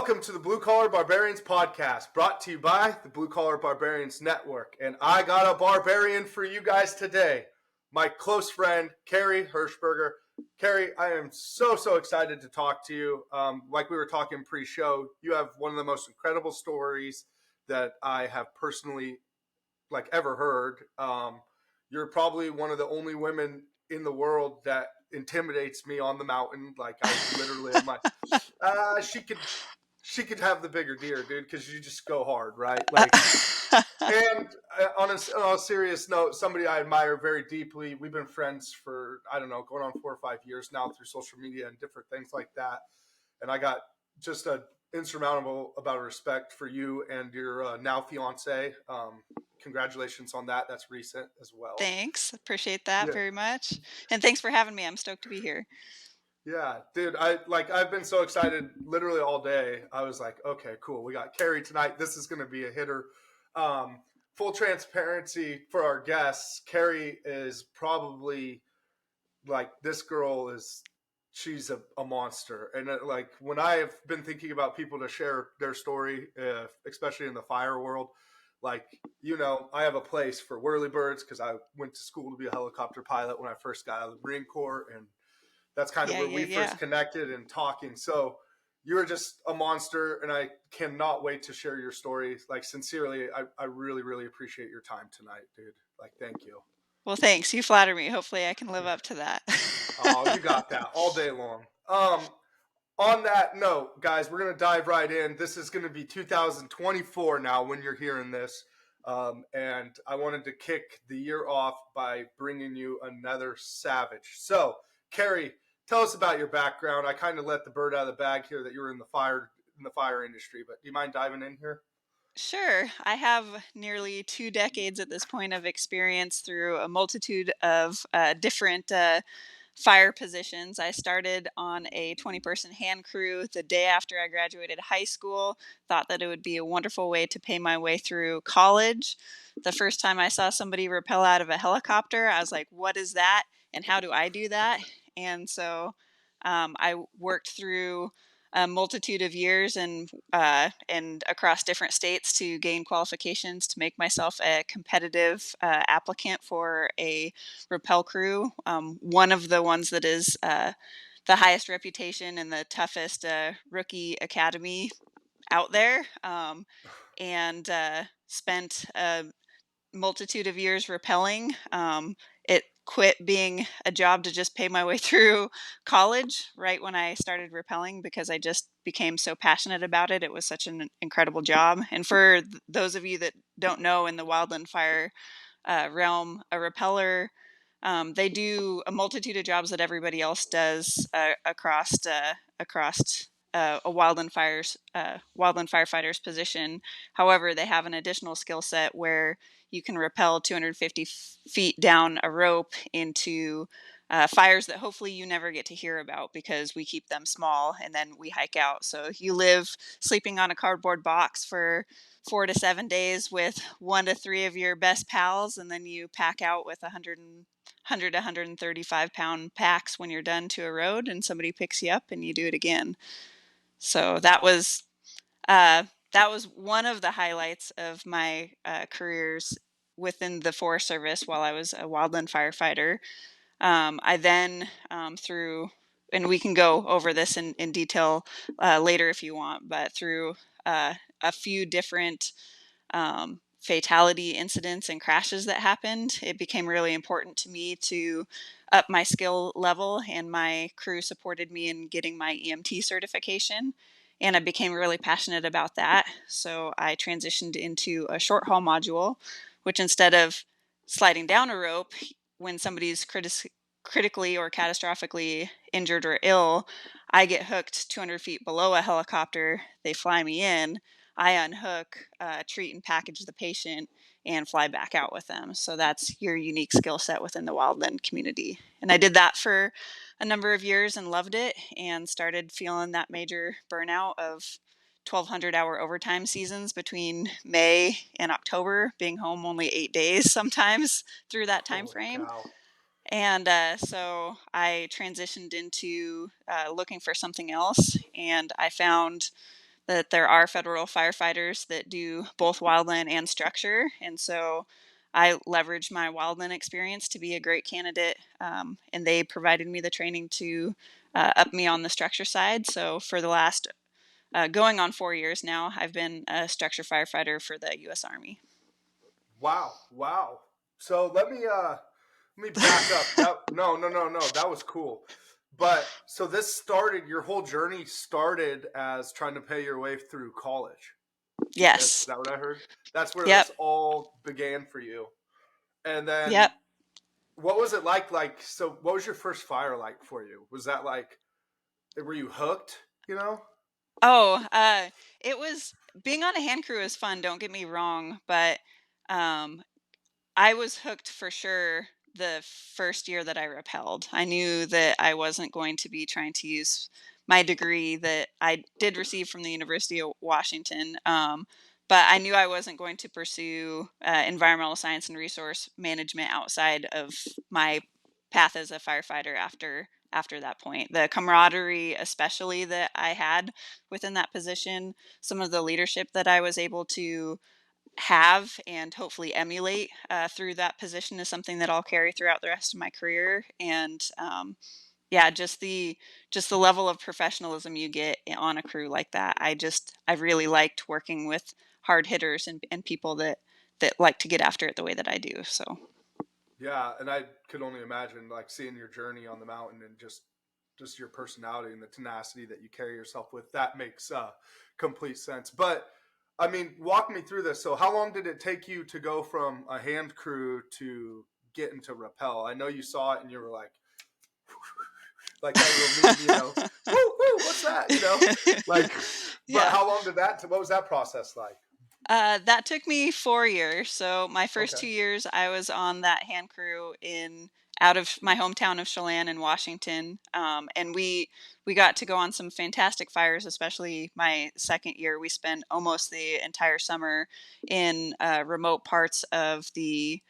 Welcome to the Blue Collar Barbarians podcast, brought to you by the Blue Collar Barbarians Network. And I got a barbarian for you guys today, my close friend, Kari Hirschberger. Kari, I am so excited to talk to you. Like we were talking pre-show, you have one of the most incredible stories that I have personally ever heard. You're probably one of the only women in the world that intimidates me on the mountain. Like, I literally am like, she could have the bigger deer, dude, because you just go hard, right? And on a serious note, somebody I admire very deeply. We've been friends for, I don't know, going on 4 or 5 years now through social media and different things like that. And I got just an insurmountable amount of respect for you and your now fiance. Congratulations on that. That's recent as well. Thanks. Appreciate that very much. And thanks for having me. I'm stoked to be here. Yeah, dude, I've been so excited literally all day. I was like, okay, cool. We got Kari tonight. This is going to be a hitter. Full transparency for our guests. Kari is probably this girl is, she's a monster. And when I have been thinking about people to share their story, especially in the fire world, I have a place for whirlybirds because I went to school to be a helicopter pilot when I first got out of the Marine Corps, and that's kind of where we first connected and talking. So you're just a monster, and I cannot wait to share your story. Sincerely, I really appreciate your time tonight, dude. Thank you. Well, thanks. You flatter me. Hopefully I can live up to that. Oh, you got that all day long. On that note, guys, we're going to dive right in. This is going to be 2024 now when you're hearing this. And I wanted to kick the year off by bringing you another savage. So, Kari, tell us about your background. I kind of let the bird out of the bag here that you were in the fire industry, but do you mind diving in here? Sure. I have nearly 2 decades at this point of experience through a multitude of different fire positions. I started on a 20-person hand crew the day after I graduated high school. Thought that it would be a wonderful way to pay my way through college. The first time I saw somebody rappel out of a helicopter, I was like, what is that? And how do I do that? And so I worked through a multitude of years and across different states to gain qualifications to make myself a competitive applicant for a rappel crew. One of the ones that is the highest reputation and the toughest rookie academy out there, and spent a multitude of years rappelling. It quit being a job to just pay my way through college right when I started rappelling because I just became so passionate about it. It was such an incredible job. And for those of you that don't know, in the wildland fire realm, a rappeller, they do a multitude of jobs that everybody else does across a wildland firefighter's position. However, they have an additional skill set where you can rappel 250 feet down a rope into fires that hopefully you never get to hear about because we keep them small and then we hike out. So you live sleeping on a cardboard box for 4 to 7 days with 1 to 3 of your best pals, and then you pack out with 100 to 135 pound packs when you're done to a road, and somebody picks you up and you do it again. So that was one of the highlights of my careers within the Forest Service while I was a wildland firefighter. I then through, and we can go over this in detail later if you want, but through a few different fatality incidents and crashes that happened, it became really important to me to up my skill level, and my crew supported me in getting my EMT certification. And I became really passionate about that. So I transitioned into a short haul module, which instead of sliding down a rope when somebody's critically or catastrophically injured or ill, I get hooked 200 feet below a helicopter. They fly me in. I unhook, treat and package the patient, and fly back out with them. So that's your unique skill set within the wildland community. And I did that for a number of years and loved it, and started feeling that major burnout of 1,200-hour overtime seasons between May and October, being home only 8 days sometimes through that time frame. And so I transitioned into looking for something else, and I found that there are federal firefighters that do both wildland and structure. And so I leveraged my wildland experience to be a great candidate. And they provided me the training to up me on the structure side. So for the last going on 4 years now, I've been a structure firefighter for the U.S. Army. Wow, wow. So let me back up. That no. That was cool. But so this started, your whole journey started as trying to pay your way through college. Is Yes. that what I heard? That's where Yep. this all began for you. And then Yep. what was it like? So what was your first fire like for you? Was that like, were you hooked, you know? Oh, it was being on a hand crew is fun. Don't get me wrong, but um, I was hooked for sure the first year that I repelled. I knew that I wasn't going to be trying to use my degree that I did receive from the University of Washington. But I knew I wasn't going to pursue environmental science and resource management outside of my path as a firefighter after that point. The camaraderie, especially that I had within that position, some of the leadership that I was able to have and hopefully emulate through that position is something that I'll carry throughout the rest of my career. And yeah, just the level of professionalism you get on a crew like that. I really liked working with hard hitters and people that like to get after it the way that I do. So Yeah, and I could only imagine like seeing your journey on the mountain and just your personality and the tenacity that you carry yourself with. That makes complete sense. But I mean, walk me through this. So how long did it take you to go from a hand crew to get into rappel? I know you saw it and you were like that little meme, woo woo, what's that? Like, but yeah. how long did that? What was that process like? That took me 4 years. So my first Okay. 2 years, I was on that hand crew in out of my hometown of Chelan in Washington, and we got to go on some fantastic fires. Especially my second year, we spent almost the entire summer in remote parts of the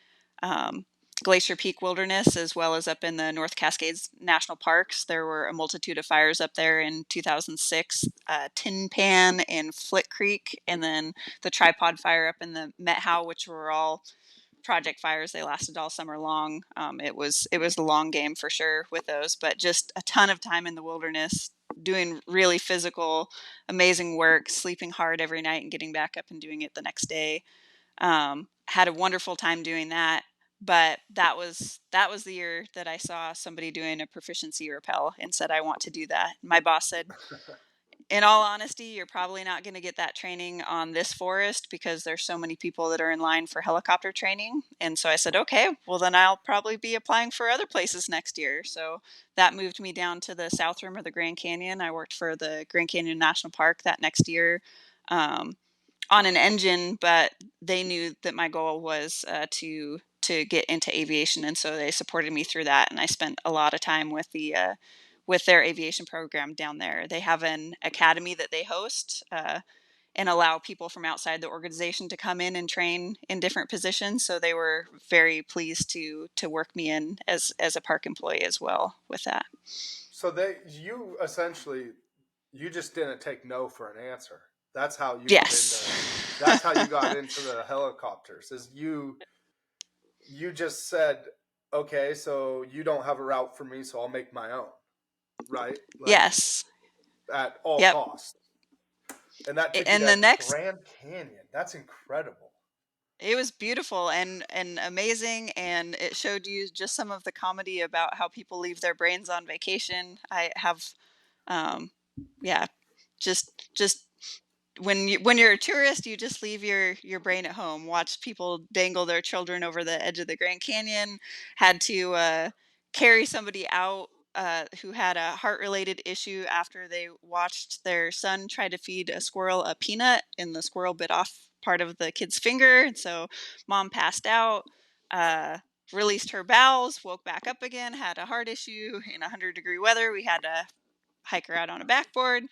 um, Glacier Peak Wilderness, as well as up in the North Cascades National Parks. There were a multitude of fires up there in 2006, Tin Pan and Flick Creek, and then the tripod fire up in the Met How, which were all project fires. They lasted all summer long. It was a long game for sure with those, but just a ton of time in the wilderness, doing really physical, amazing work, sleeping hard every night and getting back up and doing it the next day. Had a wonderful time doing that. But that was the year that I saw somebody doing a proficiency rappel and said, I want to do that. My boss said, in all honesty, you're probably not going to get that training on this forest because there's so many people that are in line for helicopter training. And so I said, okay, well, then I'll probably be applying for other places next year. So that moved me down to the south rim of the Grand Canyon. I worked for the Grand Canyon National Park that next year. Um, on an engine, but they knew that my goal was to get into aviation, and so they supported me through that. And I spent a lot of time with their aviation program down there. They have an academy that they host and allow people from outside the organization to come in and train in different positions. So they were very pleased to work me in as a park employee as well with that. So you essentially, you just didn't take no for an answer. That's how you got into, Yes. that's how you got into the helicopters. Is you just said, okay, so you don't have a route for me, so I'll make my own, right? Like Yes. at all Yep. costs. And that took you And to the the next Grand Canyon. That's incredible. It was beautiful and amazing, and it showed you just some of the comedy about how people leave their brains on vacation. I have, um, yeah, just when you're a tourist, you just leave your brain at home. Watch people dangle their children over the edge of the Grand Canyon. Had to carry somebody out who had a heart related issue after they watched their son try to feed a squirrel a peanut, and the squirrel bit off part of the kid's finger, and so mom passed out. Uh, Released her bowels, woke back up again, had a heart issue in 100-degree weather. We had to hike her out on a backboard,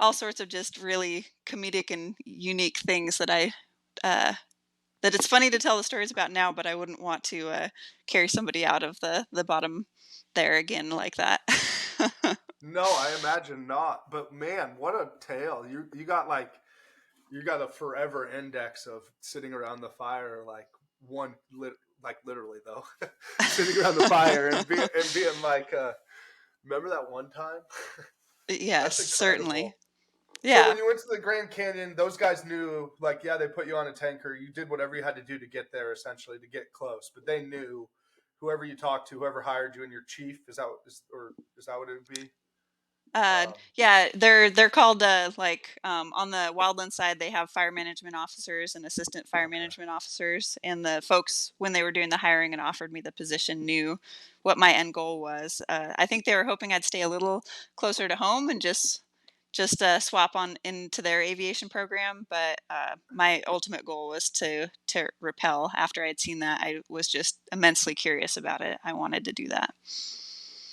all sorts of just really comedic and unique things uh, that it's funny to tell the stories about now, but I wouldn't want to carry somebody out of the bottom there again like that. No, I imagine not. But man, what a tale! You got a forever index of sitting around the fire, like like literally though, sitting around the fire and being like, remember that one time? Yes, That's certainly. incredible. So Yeah. when you went to the Grand Canyon, those guys knew, like, yeah, they put you on a tanker. You did whatever you had to do to get there, essentially, to get close. But they knew whoever you talked to, whoever hired you, and your chief or is that what it would be? Yeah, they're called like on the wildland side they have fire management officers and assistant fire Okay, management officers, and the folks when they were doing the hiring and offered me the position knew what my end goal was. I think they were hoping I'd stay a little closer to home and just swap on into their aviation program, but my ultimate goal was to repel. After I'd seen that, I was just immensely curious about it. I wanted to do that.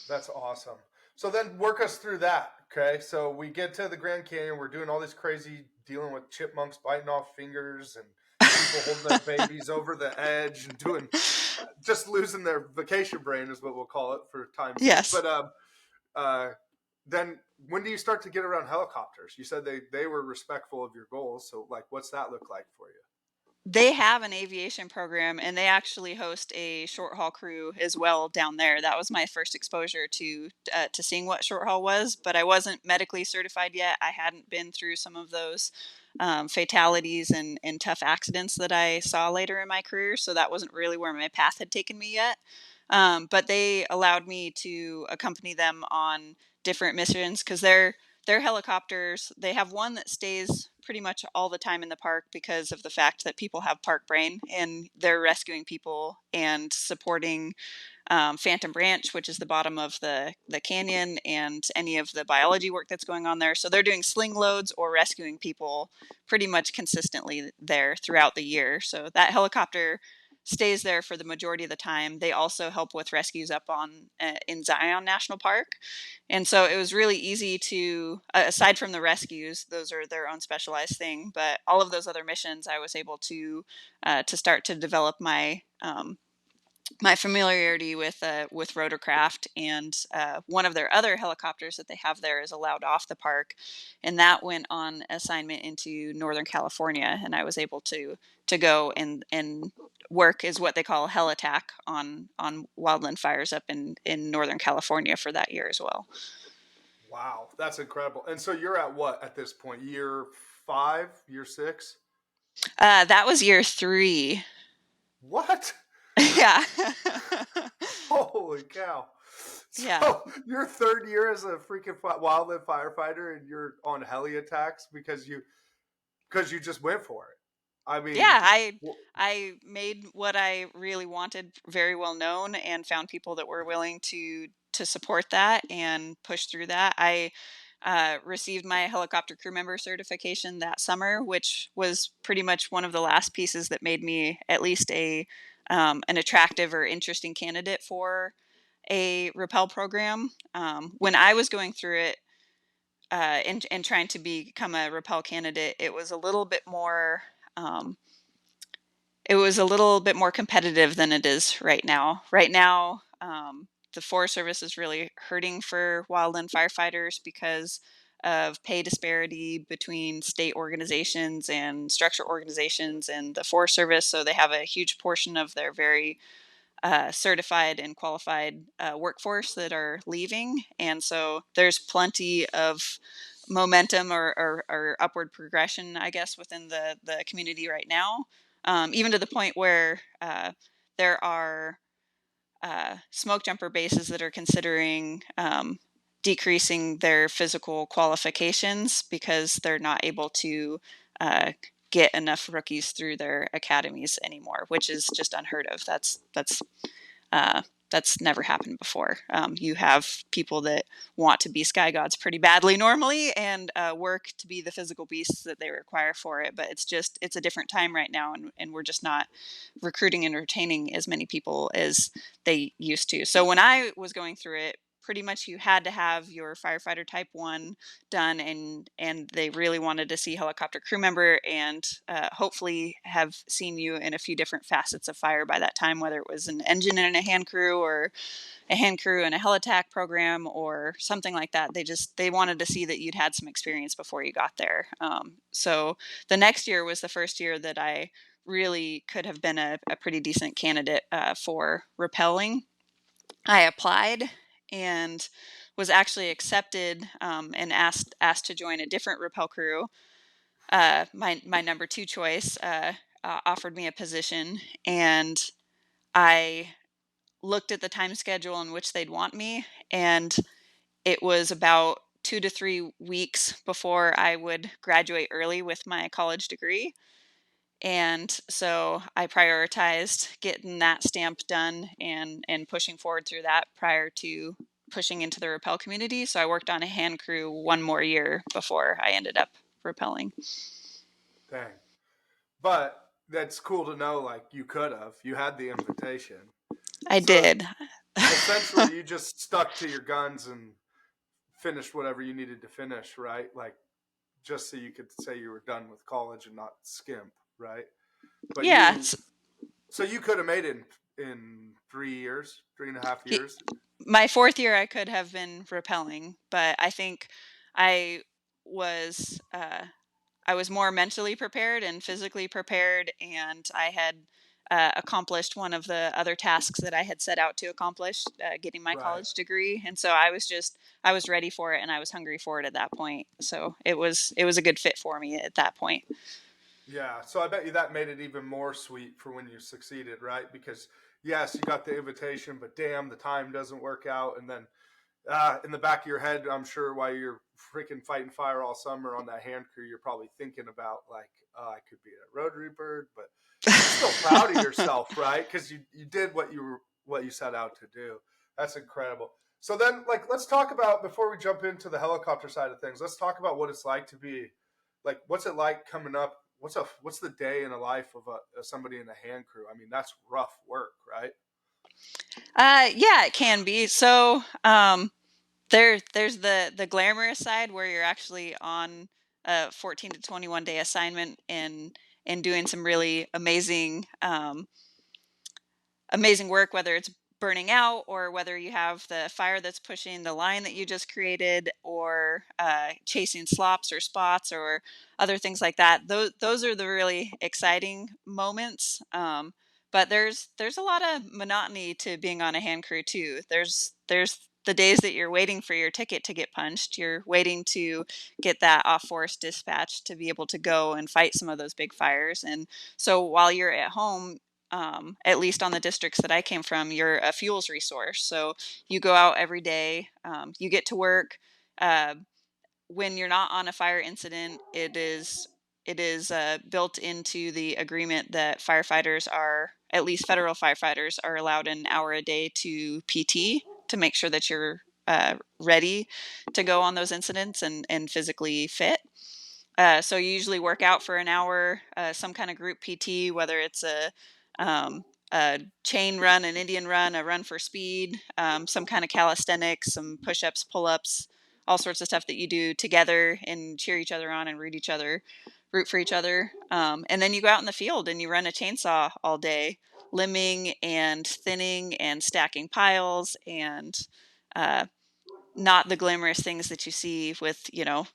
that's awesome. So then work us through that. Okay, so we get to the Grand Canyon. We're doing all this crazy dealing with chipmunks biting off fingers and people holding their babies over the edge and doing just losing their vacation brain is what we'll call it for time's sake. Yes. But uh, then when do you start to get around helicopters? You said they were respectful of your goals. So like, what's that look like for you? They have an aviation program, and they actually host a short haul crew as well down there. That was my first exposure to seeing what short haul was, but I wasn't medically certified yet. I hadn't been through some of those fatalities and tough accidents that I saw later in my career, so that wasn't really where my path had taken me yet. But they allowed me to accompany them on different missions because their helicopters, they have one that stays pretty much all the time in the park because of the fact that people have park brain and they're rescuing people and supporting Phantom Branch, which is the bottom of the canyon, and any of the biology work that's going on there. So they're doing sling loads or rescuing people pretty much consistently there throughout the year. So that helicopter stays there for the majority of the time. They also help with rescues up on in Zion National Park, and so it was really easy to, aside from the rescues, those are their own specialized thing. But all of those other missions, I was able to start to develop my familiarity with rotorcraft, and one of their other helicopters that they have there is allowed off the park, and that went on assignment into Northern California, and I was able to go and work is what they call hell attack on wildland fires up in Northern California for that year as well. Wow, that's incredible. And so you're at what at this point? Year five, year six? That was year 3. What? Yeah. Holy cow! Yeah. So your third year as a freaking wildland firefighter, and you're on heli attacks because you just went for it. I mean, Yeah, I made what I really wanted very well known and found people that were willing to support that and push through that. I received my helicopter crew member certification that summer, which was pretty much one of the last pieces that made me at least a an attractive or interesting candidate for a rappel program. When I was going through it, and trying to become a rappel candidate, um, it was a little bit more competitive than it is right now. Right now, the Forest Service is really hurting for wildland firefighters because of pay disparity between state organizations and structure organizations and the Forest Service. So they have a huge portion of their very certified and qualified workforce that are leaving. And so there's plenty of momentum or upward progression, I guess, within the community right now, even to the point where there are smoke jumper bases that are considering decreasing their physical qualifications because they're not able to uh, get enough rookies through their academies anymore, which is just unheard of. Uh, that's never happened before. You have people that want to be sky gods pretty badly normally and work to be the physical beasts that they require for it. But it's a different time right now, and we're just not recruiting and retaining as many people as they used to. So when I was going through it, pretty much you had to have your firefighter type 1 done, and they really wanted to see helicopter crew member, and hopefully have seen you in a few different facets of fire by that time, whether it was an engine and a hand crew, or a hand crew in a helitack program, or something like that. They wanted to see that you'd had some experience before you got there. So the next year was the first year that I really could have been a pretty decent candidate for repelling. I applied and was actually accepted, and asked to join a different rappel crew. My number two choice offered me a position, and I looked at the time schedule in which they'd want me, and it was about 2 to 3 weeks before I would graduate early with my college degree. And so I prioritized getting that stamp done, and pushing forward through that prior to pushing into the rappel community. So I worked on a hand crew one more year before I ended up rappelling. Dang. But that's cool to know, like, you had the invitation. I So did. essentially you just stuck to your guns and finished whatever you needed to finish, right? Like, just so you could say you were done with college and not skimp, right? But Yeah. so you could have made it in 3 years, 3.5 years. My fourth year, I could have been rappelling, but I think I was I was more mentally prepared and physically prepared, and I had accomplished one of the other tasks that I had set out to accomplish, getting my Right. college degree. And so I was ready for it, and I was hungry for it at that point. So it was a good fit for me at that point. Yeah. So I bet you that made it even more sweet for when you succeeded, right? Because yes, you got the invitation, but damn, the time doesn't work out. And then in the back of your head, I'm sure while you're freaking fighting fire all summer on that hand crew, you're probably thinking about, like, oh, I could be a Rotary bird, but you're still proud of yourself, right? Because you did what you set out to do. That's incredible. So then, like, let's talk about, before we jump into the helicopter side of things, let's talk about what it's like to be, like, what's it like coming up? What's the day in the life of somebody in a hand crew? I mean, that's rough work, right? Yeah, it can be. So there's the glamorous side where you're actually on a 14 to 21 day assignment, and doing some really amazing work, whether it's burning out, or whether you have the fire that's pushing the line that you just created, or chasing slops or spots or other things like that. Those are the really exciting moments. But there's a lot of monotony to being on a hand crew too. There's the days that you're waiting for your ticket to get punched. You're waiting to get that off force dispatch to be able to go and fight some of those big fires. And so while you're at home, at least on the districts that I came from, you're a fuels resource. So you go out every day, you get to work. Uh, when you're not on a fire incident, it is built into the agreement that firefighters are, at least federal firefighters, are allowed an hour a day to PT, to make sure that you're ready to go on those incidents, and physically fit. So you usually work out for an hour, some kind of group PT, whether it's a chain run, an Indian run, a run for speed, some kind of calisthenics, some push-ups, pull-ups, all sorts of stuff that you do together and cheer each other on and root for each other. And then you go out in the field and you run a chainsaw all day, limbing and thinning and stacking piles, and uh, not the glamorous things that you see with,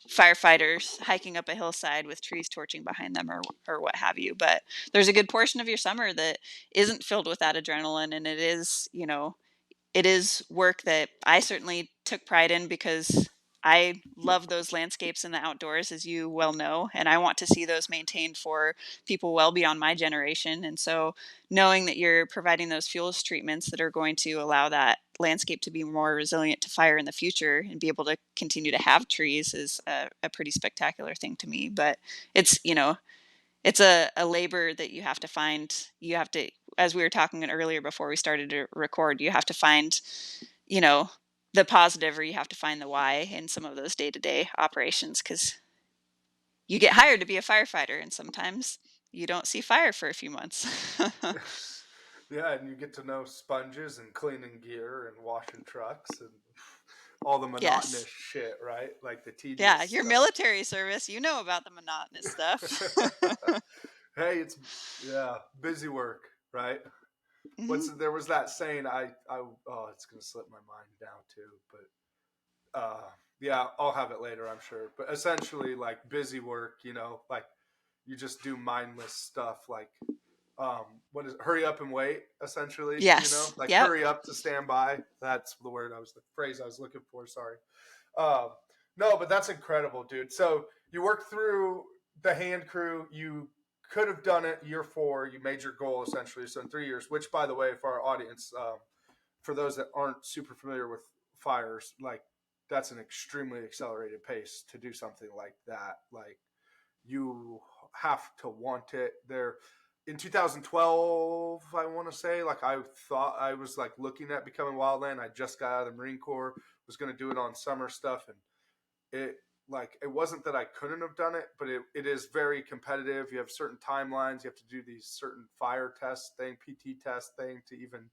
firefighters hiking up a hillside with trees torching behind them, or what have you. But there's a good portion of your summer that isn't filled with that adrenaline. And it is work that I certainly took pride in, because I love those landscapes in the outdoors, as you well know, and I want to see those maintained for people well beyond my generation. And so knowing that you're providing those fuels treatments that are going to allow that landscape to be more resilient to fire in the future and be able to continue to have trees is a pretty spectacular thing to me. But it's, it's a labor that you have to find. You have to, as we were talking earlier before we started to record, you have to find, you know, the positive, or you have to find the why in some of those day-to-day operations, because you get hired to be a firefighter, and sometimes you don't see fire for a few months. Yeah, and you get to know sponges and cleaning gear and washing trucks, and all the monotonous Yes. shit, right? Like the tedious Yeah, your stuff. military service, you know about the monotonous stuff. Hey, it's yeah, busy work, right? Hmm. There was that saying I oh, it's gonna slip my mind now too, but yeah, I'll have it later, I'm sure. But essentially, like busy work, like you just do mindless stuff, like what is hurry up and wait, essentially, Yes. like Yep. hurry up to stand by. That's the phrase I was looking for. Sorry. Um, no, but that's incredible, dude. So you worked through the hand crew. You could have done it year 4. You made your goal essentially. So in 3 years, which by the way, for our audience, for those that aren't super familiar with fires, like that's an extremely accelerated pace to do something like that. Like you have to want it there. In 2012, I want to say, like I thought I was like looking at becoming wildland. I just got out of the Marine Corps, was going to do it on summer stuff, and it wasn't that I couldn't have done it, but it is very competitive. You have certain timelines. You have to do these certain fire test thing, PT test thing to even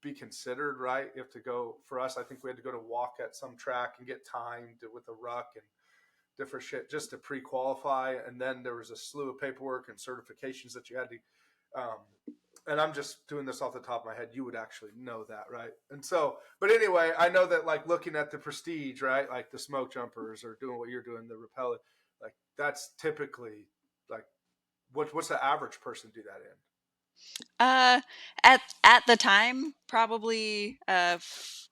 be considered, right? You have to go. For us, I think we had to go to walk at some track and get timed with a ruck and different shit just to pre-qualify, and then there was a slew of paperwork and certifications that you had to and I'm just doing this off the top of my head. You would actually know that, right? And so, but anyway, I know that like looking at the prestige, right? Like the smoke jumpers or doing what you're doing, the rappel, like that's typically like what's the average person do that in? Uh, at the time, probably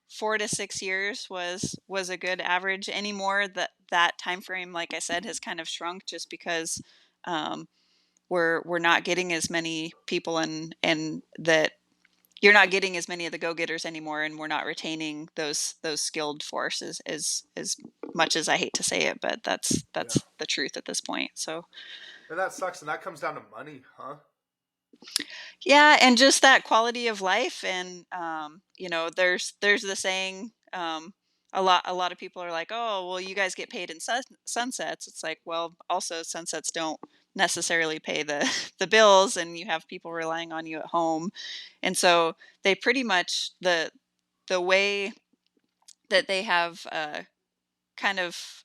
4 to 6 years was a good average. Anymore, that time frame, like I said, has kind of shrunk just because um, we're not getting as many people, and that you're not getting as many of the go-getters anymore, and we're not retaining those skilled forces as much as I hate to say it, but Yeah, that's the truth at this point. So and that sucks, and that comes down to money, huh? yeah, and just that quality of life, and there's the saying. A lot of people are like, oh, well, you guys get paid in sunsets. It's like, well, also sunsets don't necessarily pay the the bills, and you have people relying on you at home, and so they pretty much the way that they have kind of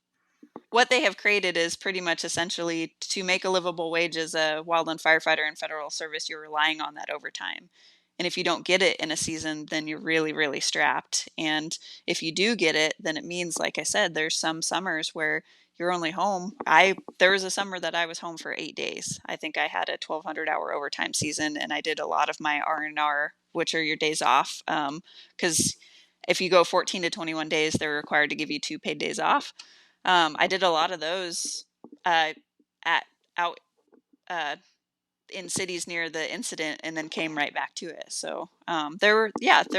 what they have created is pretty much essentially to make a livable wage as a wildland firefighter in federal service. You're relying on that overtime. And if you don't get it in a season, then you're really, really strapped. And if you do get it, then it means, like I said, there's some summers where you're only home. There was a summer that I was home for 8 days. I think I had a 1,200-hour overtime season, and I did a lot of my R&R, which are your days off. Because if you go 14 to 21 days, they're required to give you 2 paid days off. I did a lot of those uh, at out uh, in cities near the incident, and then came right back to it. So there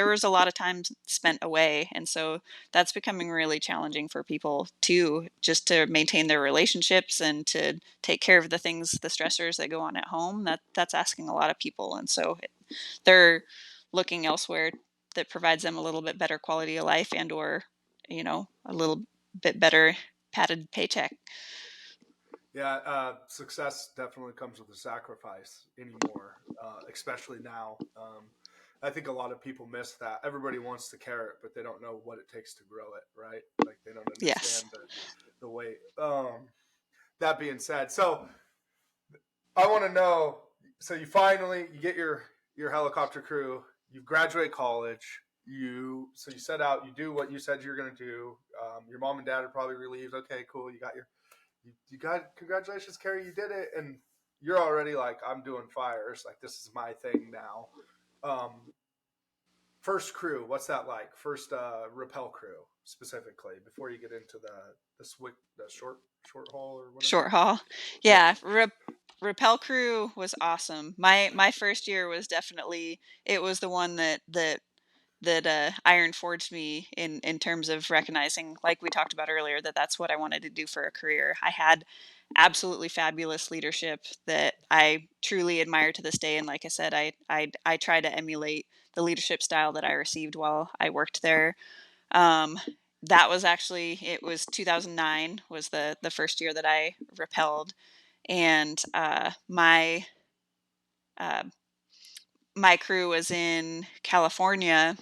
was a lot of time spent away, and so that's becoming really challenging for people too, just to maintain their relationships and to take care of the stressors that go on at home. That's asking a lot of people, and so they're looking elsewhere that provides them a little bit better quality of life, and or a little bit better padded paycheck. Yeah, success definitely comes with a sacrifice anymore, especially now. I think a lot of people miss that. Everybody wants the carrot, but they don't know what it takes to grow it, right? Like they don't Yes. understand the weight. That being said, so I want to know. So you get your helicopter crew. You graduate college. You set out. You do what you said you're going to do. Your mom and dad are probably relieved. Okay, cool. You got congratulations, Kari. You did it, and you're already like I'm doing fires. Like this is my thing now. Um, First crew, what's that like? First rappel crew specifically before you get into the short haul or whatever. Short haul. Yeah. Yeah. Rappel crew was awesome. My first year was definitely, it was the one that iron forged me in terms of recognizing, like we talked about earlier, that that's what I wanted to do for a career. I had absolutely fabulous leadership that I truly admire to this day, and like I said, I try to emulate the leadership style that I received while I worked there. Um, that was actually, it was 2009 was the first year that I rappelled, and uh, my crew was in California,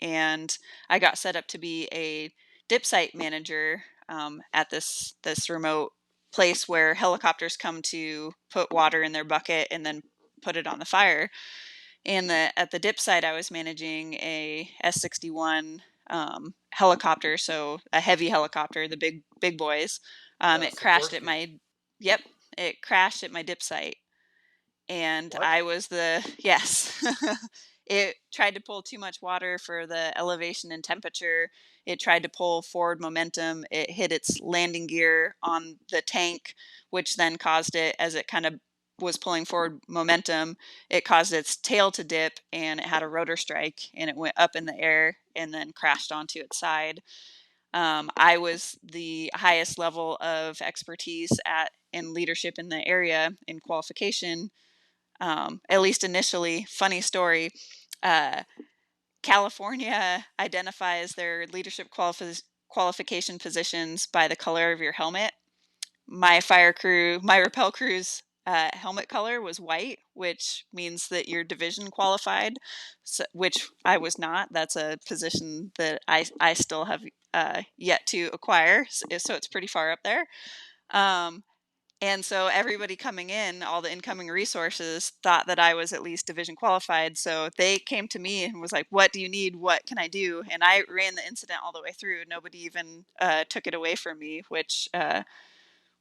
and I got set up to be a dip site manager at this remote place where helicopters come to put water in their bucket and then put it on the fire. And at the dip site, I was managing a S-61 helicopter, so a heavy helicopter, the big boys. It crashed at Sikorsky. my Yep, it crashed at my dip site, and What? I was the yes. It tried to pull too much water for the elevation and temperature. It tried to pull forward momentum. It hit its landing gear on the tank, which then caused it, as it kind of was pulling forward momentum, it caused its tail to dip, and it had a rotor strike, and it went up in the air and then crashed onto its side. I was the highest level of expertise at in leadership in the area in qualification, at least initially. Funny story. Uh, California identifies their leadership qualification positions by the color of your helmet. My rappel crew's helmet color was white, which means that you're division qualified, so, which I was not. That's a position that I still have yet to acquire, so it's pretty far up there. Um, and so everybody coming in, all the incoming resources, thought that I was at least division qualified. So they came to me and was like, "What do you need? What can I do?" And I ran the incident all the way through. Nobody even took it away from me, which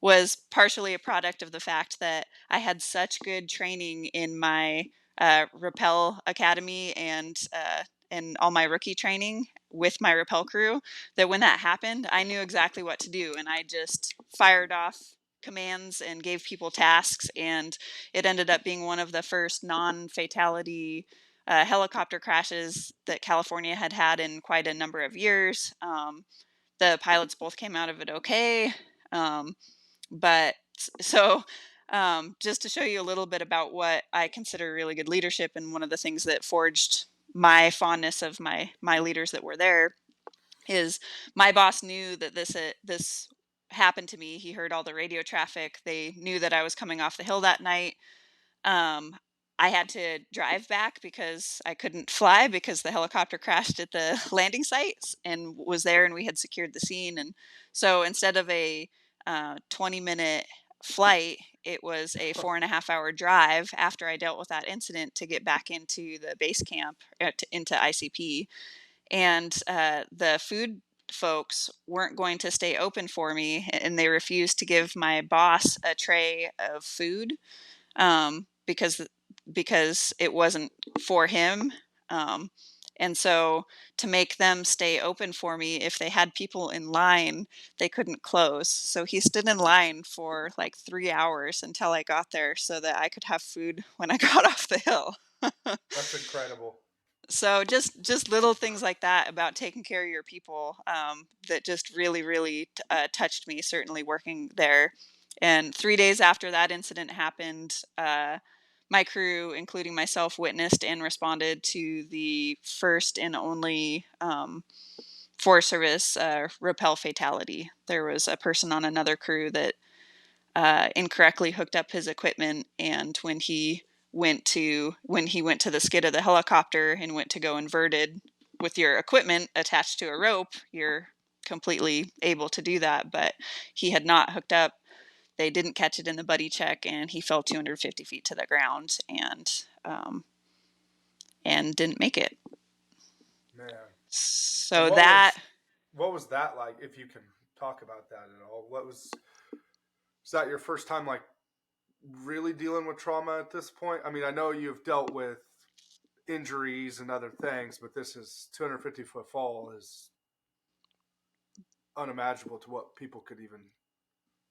was partially a product of the fact that I had such good training in my rappel academy and all my rookie training with my rappel crew, that when that happened, I knew exactly what to do, and I just fired off commands and gave people tasks, and it ended up being one of the first non-fatality helicopter crashes that California had had in quite a number of years. The pilots both came out of it okay. Um, but so just to show you a little bit about what I consider really good leadership, and one of the things that forged my fondness of my leaders that were there, is my boss knew that this happened to me. He heard all the radio traffic. They knew that I was coming off the hill that night. um, I had to drive back because I couldn't fly, because the helicopter crashed at the landing sites and was there, and we had secured the scene. And so instead of a 20-minute flight, it was a 4.5 hour drive after I dealt with that incident to get back into the base camp, into ICP. And the food folks weren't going to stay open for me, and they refused to give my boss a tray of food, because it wasn't for him. Um, and so to make them stay open for me, if they had people in line, they couldn't close. So he stood in line for like 3 hours until I got there so that I could have food when I got off the hill. That's incredible. So just little things like that about taking care of your people, that just really touched me, certainly working there. And 3 days after that incident happened, my crew, including myself, witnessed and responded to the first and only Forest Service rappel fatality. There was a person on another crew that incorrectly hooked up his equipment, and when he went to the skid of the helicopter and went to go inverted with your equipment attached to a rope, you're completely able to do that. But he had not hooked up. They didn't catch it in the buddy check, and he fell 250 feet to the ground, and didn't make it. Man. And So that what was that like, if you can talk about that at all? Was that your first time like really dealing with trauma at this point? I mean, I know you've dealt with injuries and other things, but this is 250-foot fall is unimaginable to what people could even.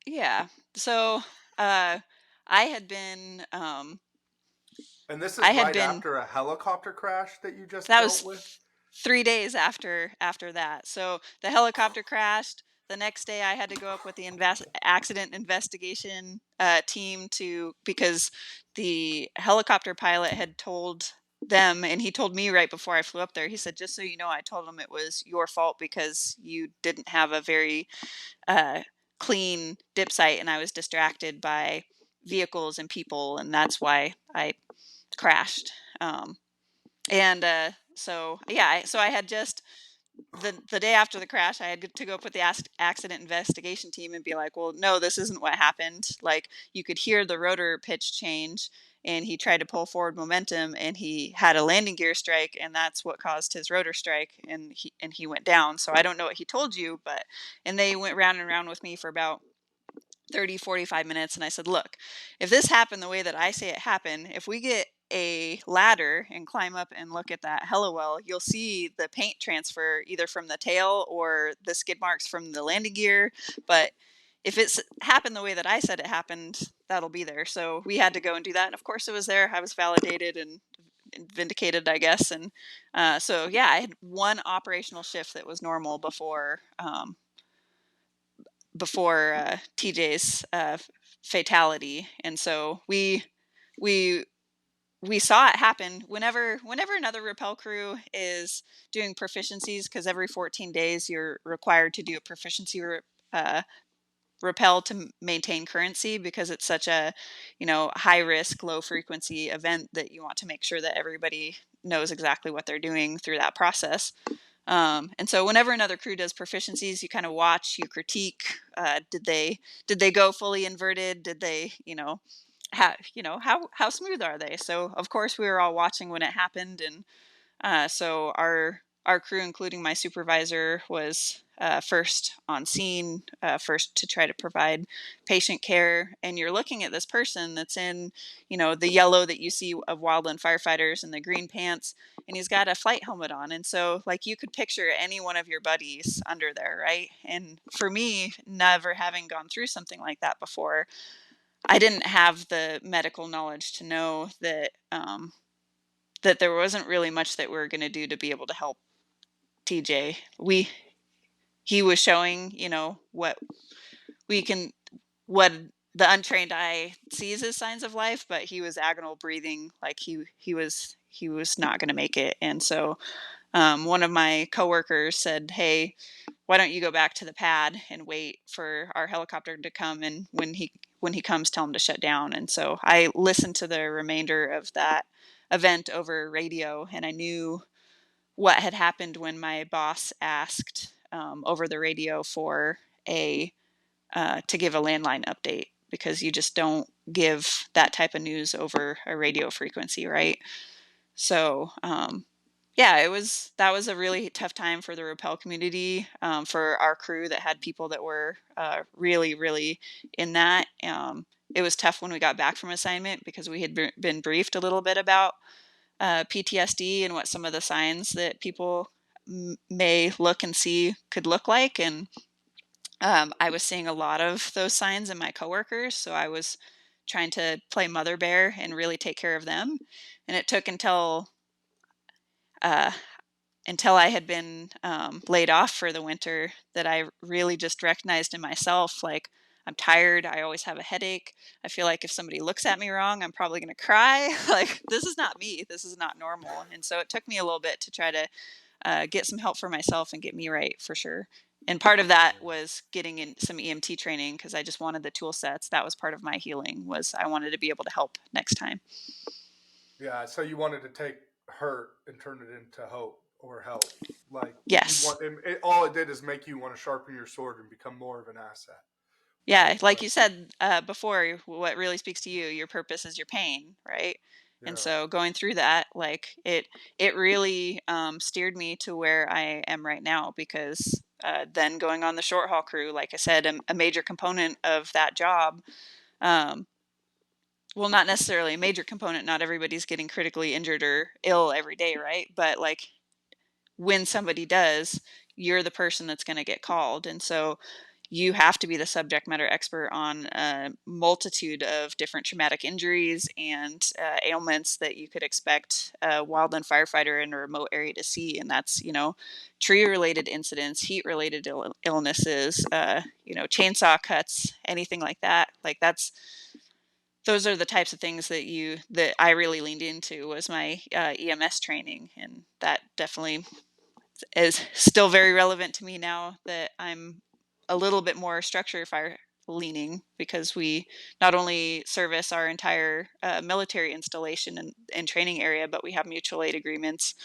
Yeah. So uh, I had been And this is I had right been after a helicopter crash that you just that dealt was with. 3 days after that. So the helicopter crashed. The next day, I had to go up with the accident investigation team because the helicopter pilot had told them, and he told me right before I flew up there. He said, "Just so you know, I told him it was your fault because you didn't have a very uh, clean dip site, and I was distracted by vehicles and people, and that's why I crashed." And so yeah, so I had just the day after the crash, I had to go put the accident investigation team and be like, well, no, this isn't what happened. Like, you could hear the rotor pitch change, and he tried to pull forward momentum, and he had a landing gear strike, and that's what caused his rotor strike, and he went down. So I don't know what he told you, but and they went round and round with me for about 30-45 minutes, and I said, look, if this happened the way that I say it happened, if we get a ladder and climb up and look at that hello well, you'll see the paint transfer either from the tail or the skid marks from the landing gear. But if it's happened the way that I said it happened, that'll be there. So we had to go and do that, and of course it was there. I was validated and vindicated, I guess. And so yeah, I had one operational shift that was normal before TJ's fatality, and so we we saw it happen whenever another rappel crew is doing proficiencies, because every 14 days you're required to do a proficiency uh, rappel to maintain currency, because it's such a high risk, low frequency event that you want to make sure that everybody knows exactly what they're doing through that process. And so whenever another crew does proficiencies, you kind of watch, you critique. Did they go fully inverted? Did they, how smooth are they? So of course we were all watching when it happened, and so our crew, including my supervisor, was first on scene, first to try to provide patient care. And you're looking at this person that's in, the yellow that you see of wildland firefighters and the green pants, and he's got a flight helmet on. And so, like, you could picture any one of your buddies under there, right? And for me, never having gone through something like that before, I didn't have the medical knowledge to know that there wasn't really much that we were going to do to be able to help TJ. He was showing, what we can, what the untrained eye sees as signs of life, but he was agonal breathing, like he was not going to make it. And so one of my coworkers said, hey, why don't you go back to the pad and wait for our helicopter to come, and when he comes, tell him to shut down. And so I listened to the remainder of that event over radio, and I knew what had happened when my boss asked over the radio for a to give a landline update, because you just don't give that type of news over a radio frequency, right? So yeah, that was a really tough time for the rappel community, for our crew that had people that were really, really in that. It was tough when we got back from assignment, because we had been briefed a little bit about PTSD and what some of the signs that people may look and see could look like. And I was seeing a lot of those signs in my coworkers, so I was trying to play mother bear and really take care of them. And it took uh, until I had been laid off for the winter that I really just recognized in myself, like, I'm tired. I always have a headache. I feel like if somebody looks at me wrong, I'm probably going to cry. Like, this is not me. This is not normal. And so it took me a little bit to try to get some help for myself and get me right, for sure. And part of that was getting in some EMT training, because I just wanted the tool sets. That was part of my healing, was I wanted to be able to help next time. Yeah, so you wanted to take hurt and turn it into hope or help. Like, you Yes. want all it did is make you want to sharpen your sword and become more of an asset, Yeah, right? like Like, you said before, what really speaks to you, your purpose is your pain, right? And yeah, so going through that, like, it really steered me to where I am right now, because then going on the short haul crew, like I said, a major component of that job, um, well, not necessarily a major component. Not everybody's getting critically injured or ill every day, right? But like, when somebody does, you're the person that's going to get called. And so you have to be the subject matter expert on a multitude of different traumatic injuries and ailments that you could expect a wildland firefighter in a remote area to see. And that's, tree related incidents, heat related illnesses, chainsaw cuts, anything like that. Like, those are the types of things that I really leaned into, was my EMS training. And that definitely is still very relevant to me now that I'm a little bit more structure fire leaning, because we not only service our entire military installation and training area, but we have mutual aid agreements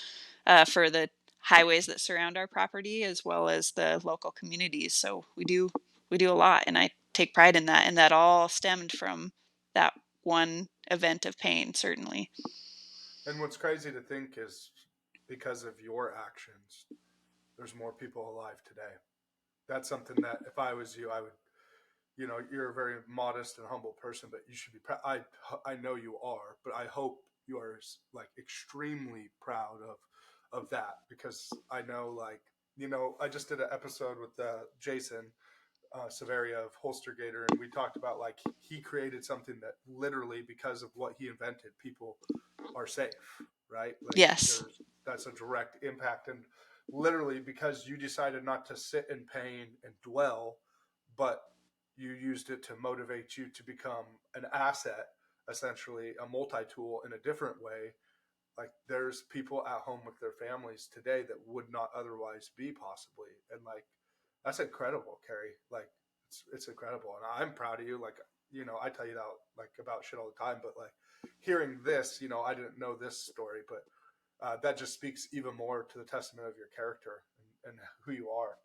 for the highways that surround our property, as well as the local communities. So we do a lot, and I take pride in that. And that all stemmed from that one event of pain, certainly. And what's crazy to think is because of your actions, there's more people alive today. That's something that if I was you, I would, you're a very modest and humble person, but you should be proud. I know you are, but I hope you are like extremely proud of that, because I know, like, I just did an episode with Jason Severia of Holster Gator, and we talked about like he created something that literally because of what he invented, people are safe, right? Like Yes. that's a direct impact, and literally because you decided not to sit in pain and dwell, but you used it to motivate you to become an asset, essentially a multi-tool in a different way. Like there's people at home with their families today that would not otherwise be, possibly, and like that's incredible, Kari. Like it's incredible, and I'm proud of you. Like, I tell you that like about shit all the time, but like hearing this, I didn't know this story, but that just speaks even more to the testament of your character and who you are.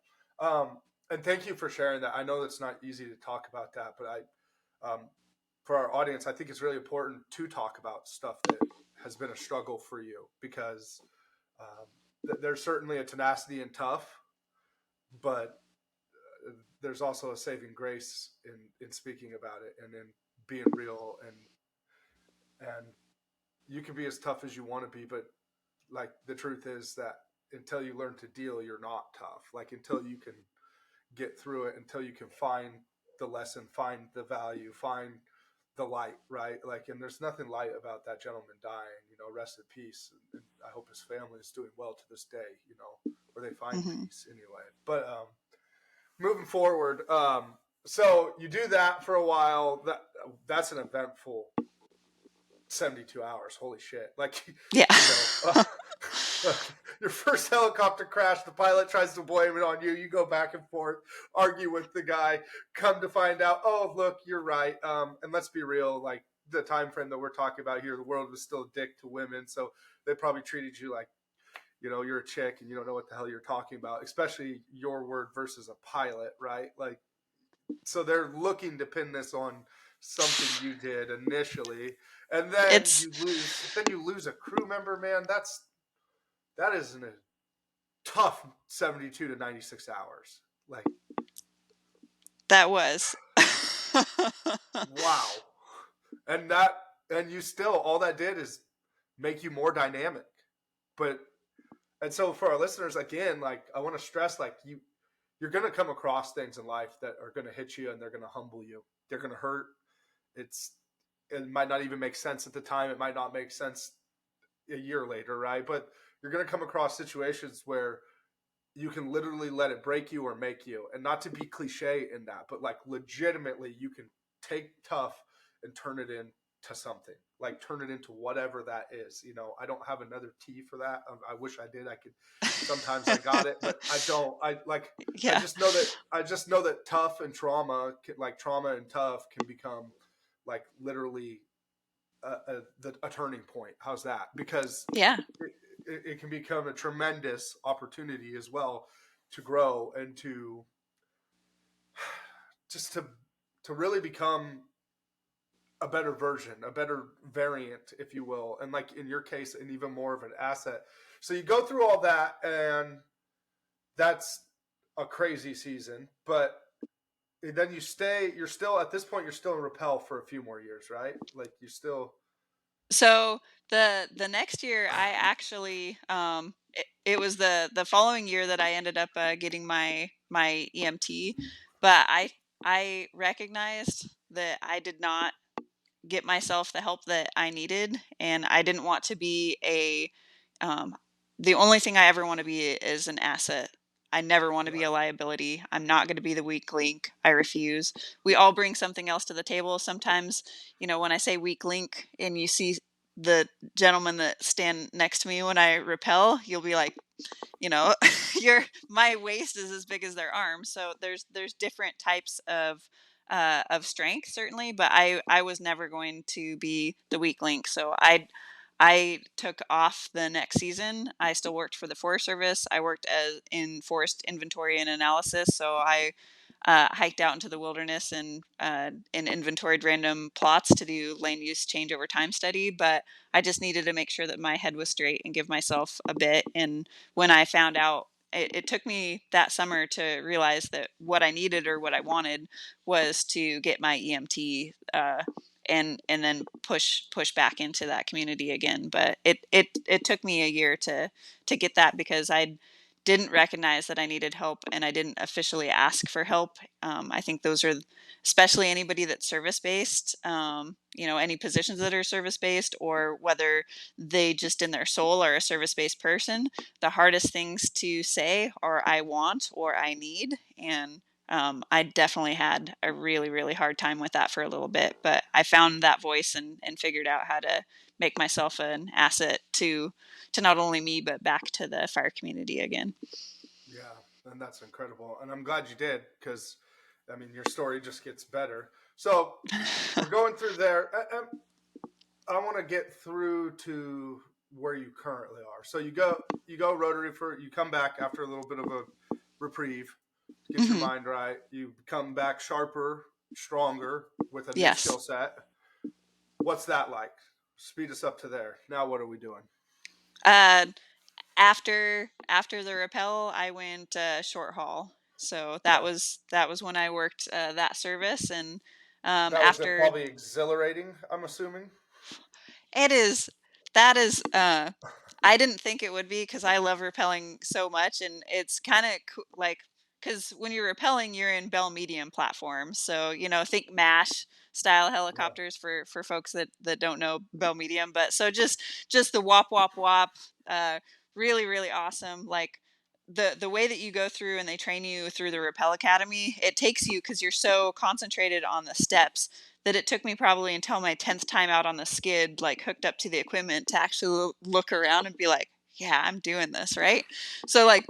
And thank you for sharing that. I know it's not easy to talk about that, but for our audience, I think it's really important to talk about stuff that has been a struggle for you, because there's certainly a tenacity and tough, but there's also a saving grace in speaking about it and in being real, and you can be as tough as you want to be, but like the truth is that until you learn to deal, you're not tough. Like until you can get through it, until you can find the lesson, find the value, find the light, right? Like, and there's nothing light about that gentleman dying, rest in peace. And I hope his family is doing well to this day, where they find Mm-hmm. peace anyway. But moving forward, so you do that for a while. That's an eventful 72 hours. Holy shit. Like, Yeah. your first helicopter crash, the pilot tries to blame it on you. You go back and forth, argue with the guy, come to find out, oh, look, you're right. And let's be real, like the time frame that we're talking about here, the world was still a dick to women. So they probably treated you like, you're a chick and you don't know what the hell you're talking about, especially your word versus a pilot, right? Like, so they're looking to pin this on something you did initially, and then It's you lose a crew member, man. That is a tough 72 to 96 hours. Like, that was. wow. And you still, all that did is make you more dynamic. But and so for our listeners, again, like I want to stress, like you're going to come across things in life that are going to hit you and they're going to humble you. They're going to hurt. It might not even make sense at the time. It might not make sense a year later, right? But you're going to come across situations where you can literally let it break you or make you. And not to be cliche in that, but like legitimately you can take tough and turn it into something. Like turn it into whatever that is. I don't have another T for that. I wish I did. I could. Sometimes I got it, but I don't. I Yeah. just know that tough and trauma, like trauma and tough, can become like literally a turning point. How's that? Because Yeah. it can become a tremendous opportunity as well to grow and to just to really become a better version, a better variant, if you will, and like in your case, an even more of an asset. So you go through all that, and that's a crazy season, but then you're still at this point, you're still in rappel for a few more years, right? Like you still. So the next year, I actually it was the following year that I ended up getting my EMT, but I recognized that I did not get myself the help that I needed, and I didn't want to be um, the only thing I ever want to be is an asset. I never want to be a Right. liability. I'm not going to be the weak link. I refuse. We all bring something else to the table. Sometimes, when I say weak link and you see the gentleman that stand next to me when I repel, you'll be like, you know, my waist is as big as their arm. So there's different types of strength, certainly, but I was never going to be the weak link. So I took off the next season. I still worked for the Forest Service. I worked in forest inventory and analysis. So I hiked out into the wilderness and inventoried random plots to do land use change over time study. But I just needed to make sure that my head was straight and give myself a bit. And when I found out, it took me that summer to realize that what I needed or what I wanted was to get my EMT and then push back into that community again. But it took me a year to get that, because I didn't recognize that I needed help and I didn't officially ask for help. I think those are, especially anybody that's service based, any positions that are service based, or whether they just in their soul are a service based person, the hardest things to say are I want or I need. And I definitely had a really, really hard time with that for a little bit, but I found that voice and figured out how to make myself an asset to not only me, but back to the fire community again. Yeah, and that's incredible. And I'm glad you did, because, I mean, your story just gets better. So we're going through there. I want to get through to where you currently are. So you go Rotary for, you come back after a little bit of a reprieve, get your Hmm. mind right. You come back sharper, stronger with a new Yes. skill set. What's that like? Speed us up to there. Now, what are we doing? Uh, after the rappel, I went short haul. So Okay. that was when I worked that service, and That was after probably exhilarating, I'm assuming. it is that is I didn't think it would be, because I love rappelling so much, and it's kind of like, because when you're rappelling, you're in Bell medium platforms. So think MASH style Yeah. helicopters for folks that don't know Bell medium. But so just the wop wop wop, uh, really really awesome. Like the way that you go through and they train you through the rappel academy, it takes you, because you're so concentrated on the steps, that it took me probably until my 10th time out on the skid, like hooked up to the equipment, to actually look around and be like, yeah, I'm doing this, right? So, like,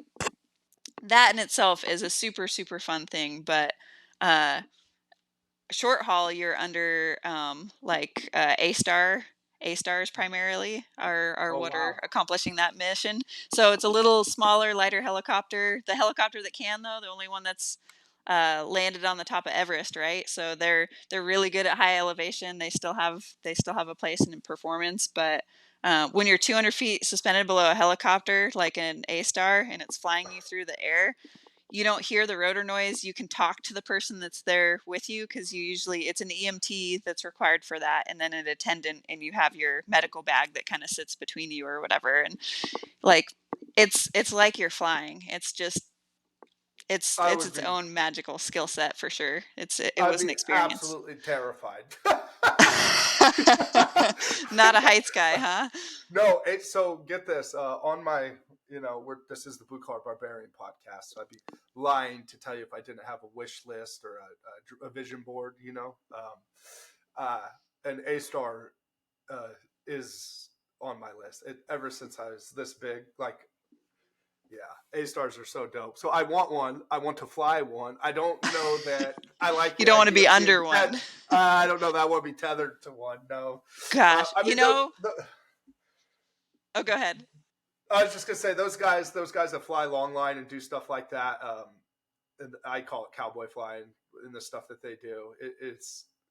that in itself is a super, super fun thing. But uh, short haul, you're under A stars primarily are Oh, what are wow. accomplishing that mission. So it's a little smaller, lighter helicopter. The helicopter that can, though, the only one that's landed on the top of Everest, right? So they're really good at high elevation. They still have a place in performance. But when you're 200 feet suspended below a helicopter like an A star, and it's flying you through the air, you don't hear the rotor noise. You can talk to the person that's there with you, because it's an EMT that's required for that, and then an attendant, and you have your medical bag that kind of sits between you or whatever. And like, it's like you're flying. It's just I it's would its be own magical skill set for sure. It I'd was an be experience. absolutely terrified. Not a heights guy, huh? No, so get this. On my, this is the Blue Collar Barbarian podcast, so I'd be lying to tell you if I didn't have a wish list or a vision board. Uh, an A star is on my list. Ever since I was this big, like, yeah, A stars are so dope. So I want one. I want to fly one. I don't know that I like You the don't want to idea be of being under one. I don't know that I want to be tethered to one. No, Gosh, I mean oh, go ahead. I was just gonna say those guys that fly long line and do stuff like that. And I call it cowboy flying in the stuff that they do.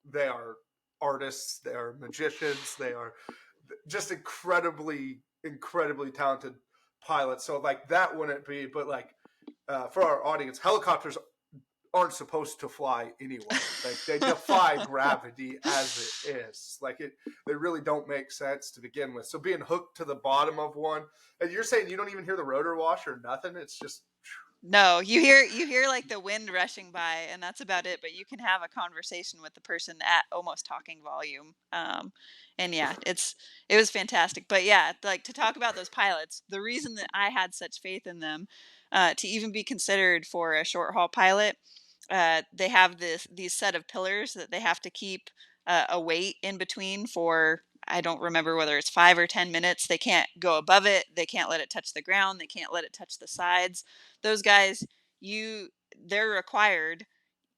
They are artists. They are magicians. They are just incredibly, incredibly talented pilots. So like that wouldn't be, but like for our audience, helicopters aren't supposed to fly anyway. Like they defy gravity as it is. They really don't make sense to begin with. So being hooked to the bottom of one, and you're saying you don't even hear the rotor wash or nothing. It's just No, you hear like the wind rushing by, and that's about it. But you can have a conversation with the person at almost talking volume. And yeah, it was fantastic. But yeah, like, to talk about those pilots, the reason that I had such faith in them, to even be considered for a short haul pilot, they have these set of pillars that they have to keep a weight in between for. I don't remember whether it's 5 or 10 minutes. They can't go above it. They can't let it touch the ground. They can't let it touch the sides. Those guys, they're required.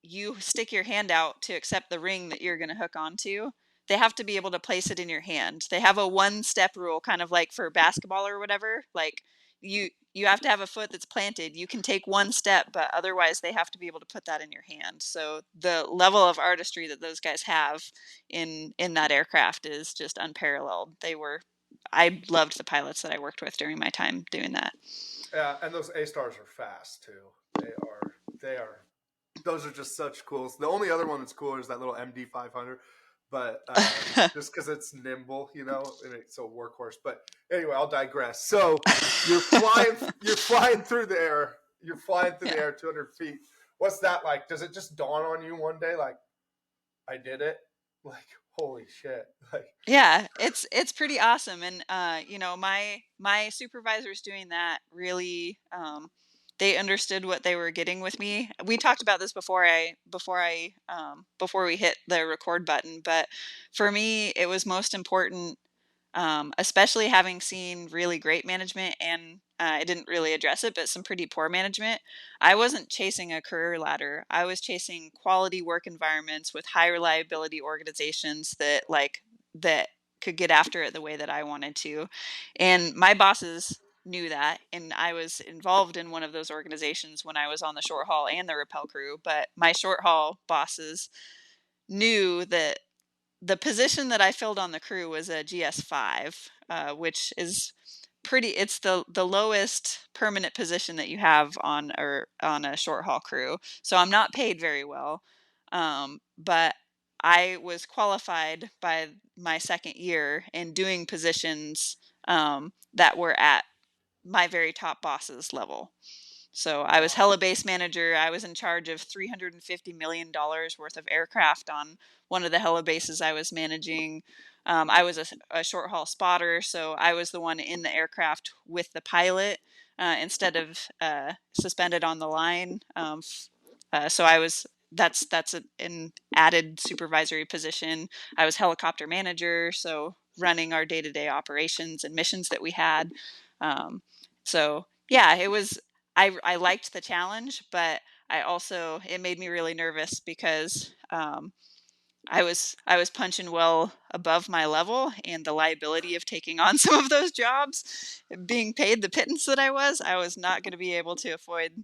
You stick your hand out to accept the ring that you're going to hook onto. they have to be able to place it in your hand. They have a 1-step rule, kind of like for basketball or whatever. Like you have to have a foot that's planted. You can take 1 step, but otherwise they have to be able to put that in your hand. So the level of artistry that those guys have in that aircraft is just unparalleled. I loved the pilots that I worked with during my time doing that. Yeah, and those A-stars are fast too. They are. Those are just such cool. The only other one that's cooler is that little MD-500, but just because it's nimble, you know, and it's a workhorse. But anyway, I'll digress. So you're flying through the air. You're flying through the air 200 feet. What's that like? Does it just dawn on you one day, like, I did it? Like, holy shit! Like, Yeah, it's pretty awesome. And you know, my supervisors doing that really, they understood what they were getting with me. We talked about this before we hit the record button, but for me it was most important, especially having seen really great management and I didn't really address it, but some pretty poor management. I wasn't chasing a career ladder. I was chasing quality work environments with high reliability organizations that could get after it the way that I wanted to. And my bosses knew that. And I was involved in one of those organizations when I was on the short haul and the rappel crew. But my short haul bosses knew that the position that I filled on the crew was a GS5, which is it's the lowest permanent position that you have on a short haul crew. So I'm not paid very well. But I was qualified by my second year in doing positions that were at my very top boss's level. So I was wow. hella base manager. I was in charge of $350 million worth of aircraft on one of the hella bases I was managing. I was a short haul spotter, so I was the one in the aircraft with the pilot instead of suspended on the line. So I was an added supervisory position. I was helicopter manager, so running our day-to-day operations and missions that we had. So yeah, it was I liked the challenge, but it made me really nervous because I was punching well above my level, and the liability of taking on some of those jobs, being paid the pittance that I was not going to be able to afford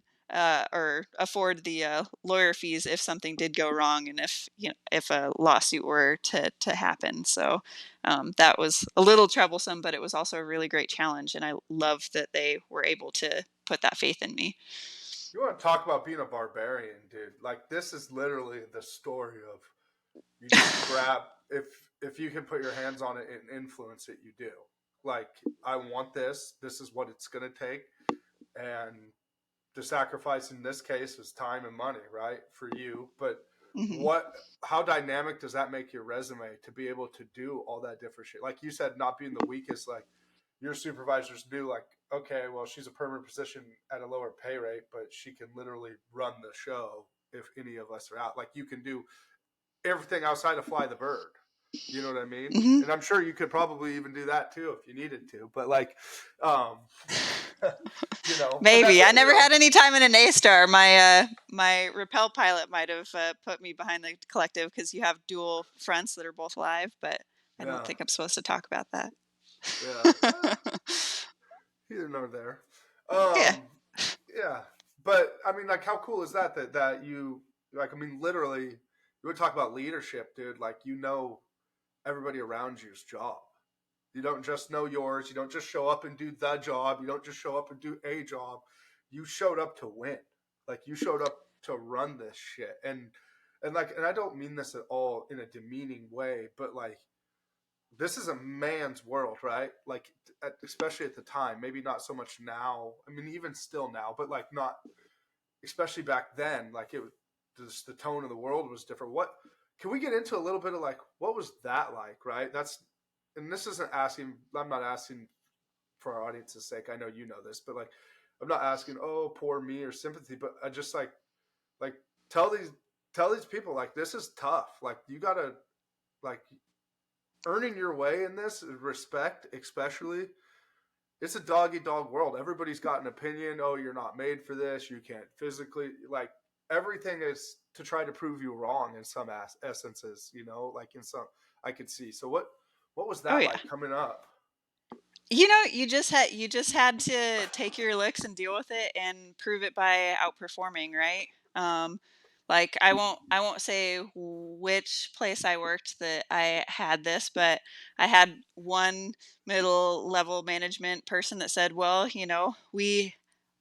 the lawyer fees if something did go wrong, and if a lawsuit were to happen. So that was a little troublesome, but it was also a really great challenge, and I love that they were able to put that faith in me. You want to talk about being a barbarian, dude? Like, this is literally the story of you just grab if you can put your hands on it and influence it, you do. Like, I want this. This is what it's going to take, and the sacrifice in this case is time and money, right, for you. But Hmm. what? How dynamic does that make your resume to be able to do all that different shit? Like you said, not being the weakest. Like your supervisors knew, like, okay, well, she's a permanent position at a lower pay rate, but she can literally run the show if any of us are out. Like, you can do everything outside of fly the bird. You know what I mean? Hmm. And I'm sure you could probably even do that too if you needed to. But like, um, and that's Maybe. I it. never had any time in an A-star. My rappel pilot might have put me behind the collective because you have dual fronts that are both live, but I don't Yeah, think I'm supposed to talk about that. yeah. Here nor there. Yeah. Yeah, but I mean, like, how cool is that? That you like? I mean, literally, you would talk about leadership, dude. Like, everybody around you's job. You don't just know yours. You don't just show up and do the job. You don't just show up and do a job. You showed up to win. Like, you showed up to run this shit. And I don't mean this at all in a demeaning way, but like, this is a man's world, right? Like, especially at the time, maybe not so much now. I mean, even still now, but like, not especially back then. Like, it was just the tone of the world was different. What can we get into a little bit of, like, what was that like, right? And this isn't asking. I'm not asking for our audience's sake. I know you know this, but like, I'm not asking, oh, poor me or sympathy, but I just like tell these people, like, this is tough. Like, you gotta, like, earning your way in this respect, especially, it's a dog eat dog world. Everybody's got an opinion. Oh, you're not made for this. You can't physically, like, everything is to try to prove you wrong in some essences, like in some, I could see. So what was Oh that yeah. like coming up? You just had to take your licks and deal with it and prove it by outperforming, right? Um, like I won't say which place I worked that I had this, but I had one middle level management person that said, "Well, we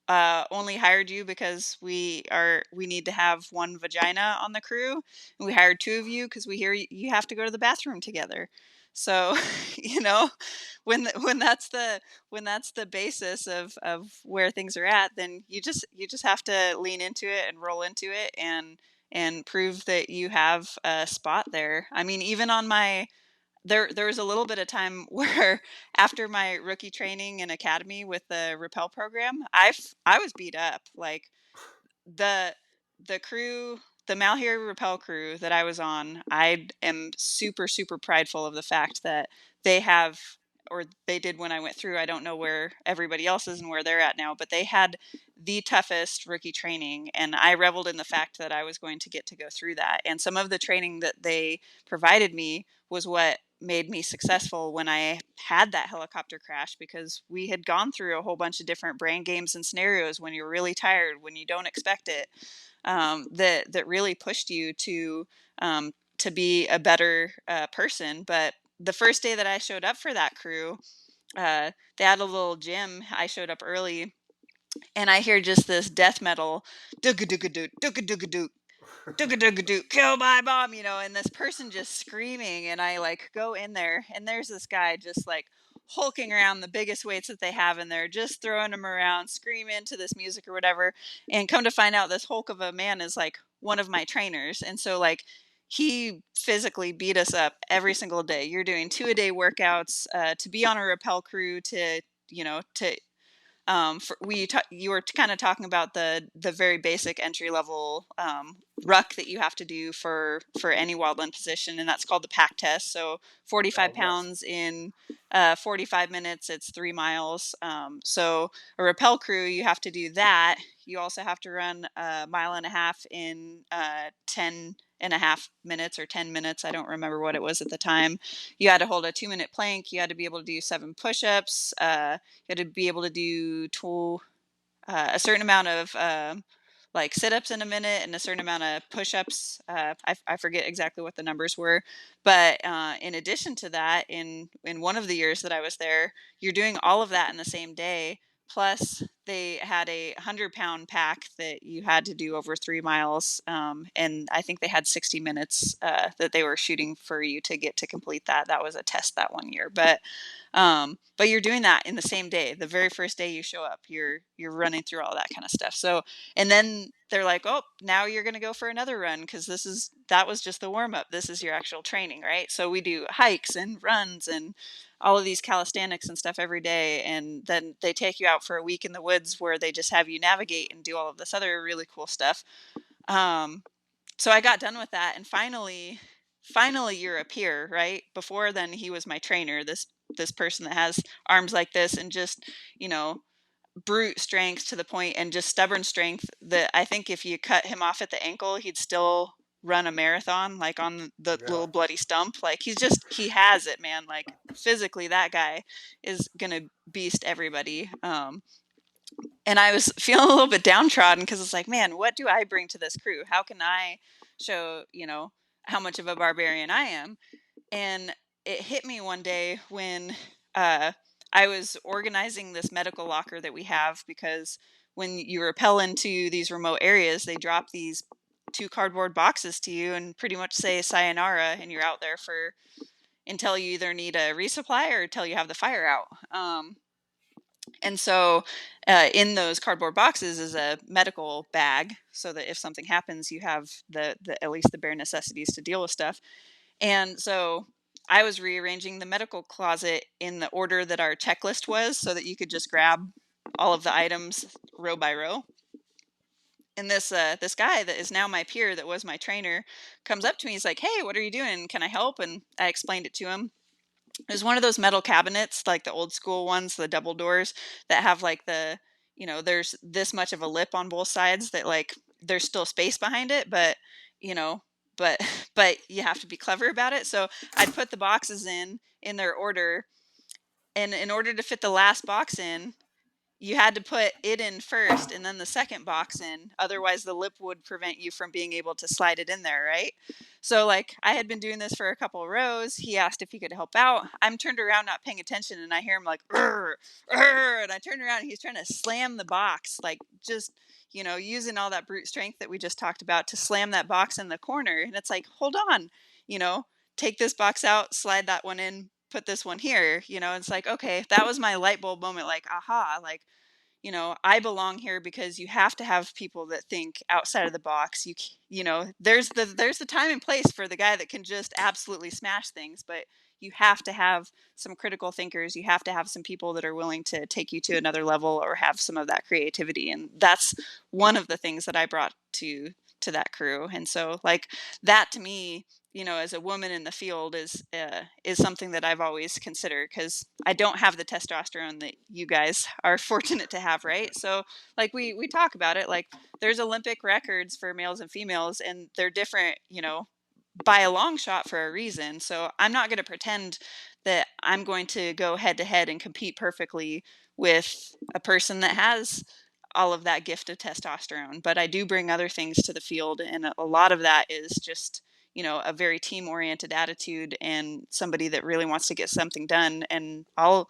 only hired you because we need to have one vagina on the crew, and we hired two of you because we hear you have to go to the bathroom together." So, you know, when that's the basis of where things are at, then you just have to lean into it and roll into it and prove that you have a spot there. I mean, even on my there was a little bit of time where after my rookie training and academy with the rappel program, I was beat up. Like the the crew, the Malheur Rappel crew that I was on, I am super super prideful of the fact that they have, or they did when I went through. I don't know where everybody else is and where they're at now, but they had the toughest rookie training, and I reveled in the fact that I was going to get to go through that. And some of the training that they provided me was what made me successful when I had that helicopter crash, because we had gone through a whole bunch of different brain games and scenarios when you're really tired, when you don't expect it, that really pushed you to be a better person. But the first day that I showed up for that crew, they had a little gym. I showed up early, and I hear just this death metal, dooga dooga doo, dooga dooga doo, dooga dooga doo, kill my mom, and this person just screaming, and I like go in there, and there's this guy just like hulking around the biggest weights that they have in there, just throwing them around, screaming to this music or whatever. And come to find out, this hulk of a man is like one of my trainers. And so like he physically beat us up every single day. You're doing 2-a-day workouts to be on a rappel crew, to you were kind of talking about the very basic entry level ruck that you have to do for any wildland position, and that's called the pack test. So 45 Oh yes. pounds in 45 minutes, it's 3 miles. So a rappel crew, you have to do that. You also have to run a mile and a half in 10.5 minutes or 10 minutes. I don't remember what it was at the time. You had to hold a 2-minute plank. You had to be able to do 7 push-ups. You had to be able to do a certain amount of like sit-ups in a minute and a certain amount of push-ups. I forget exactly what the numbers were, but in addition to that, in one of the years that I was there, you're doing all of that in the same day. Plus, they had a 100-pound pack that you had to do over 3 miles, and I think they had 60 minutes that they were shooting for you to get to complete that. That was a test that one year, but you're doing that in the same day. The very first day you show up, you're running through all that kind of stuff. So, and then they're like, "Oh, now you're going to go for another run, because that was just the warm up. This is your actual training, right?" So we do hikes and runs and all of these calisthenics and stuff every day, and then they take you out for a week in the woods where they just have you navigate and do all of this other really cool stuff. Um, so I got done with that, and finally you're a peer, right? Before then he was my trainer, this person that has arms like this, and just, you know, brute strength to the point, and just stubborn strength that I think if you cut him off at the ankle, he'd still run a marathon, like on the Yeah. little bloody stump. Like he has it, man. Like physically that guy is gonna beast everybody. And I was feeling a little bit downtrodden, because it's like, man, what do I bring to this crew? How can I show, how much of a barbarian I am? And it hit me one day when uh, I was organizing this medical locker that we have, because when you rappel into these remote areas, they drop these 2 cardboard boxes to you and pretty much say sayonara, and you're out there for until you either need a resupply or until you have the fire out. And so in those cardboard boxes is a medical bag, so that if something happens, you have the at least the bare necessities to deal with stuff. And so I was rearranging the medical closet in the order that our checklist was, so that you could just grab all of the items row by row. And this guy that is now my peer, that was my trainer, comes up to me. He's like, "Hey, what are you doing? Can I help?" And I explained it to him. It was one of those metal cabinets, like the old school ones, the double doors, that have like there's this much of a lip on both sides, that like there's still space behind it, but you know, but you have to be clever about it. So I'd put the boxes in their order, and in order to fit the last box in, you had to put it in first and then the second box in. Otherwise, the lip would prevent you from being able to slide it in there, right? So, like, I had been doing this for a couple of rows. He asked if he could help out. I'm turned around, not paying attention, and I hear him like, "Rrr, rrr," and I turn around and he's trying to slam the box, like, just, using all that brute strength that we just talked about to slam that box in the corner. And it's like, hold on, you know, take this box out, slide that one in, put this one here. It's like, okay, that was my light bulb moment, like, aha, like, I belong here, because you have to have people that think outside of the box. There's the time and place for the guy that can just absolutely smash things, but you have to have some critical thinkers. You have to have some people that are willing to take you to another level or have some of that creativity. And that's one of the things that I brought to that crew. And so, like, that to me, as a woman in the field, is something that I've always considered, because I don't have the testosterone that you guys are fortunate to have, right? So, like, we talk about it, like, there's Olympic records for males and females, and they're different, by a long shot, for a reason. So I'm not going to pretend that I'm going to go head to head and compete perfectly with a person that has all of that gift of testosterone. But I do bring other things to the field, and a lot of that is just, a very team oriented attitude and somebody that really wants to get something done. And I'll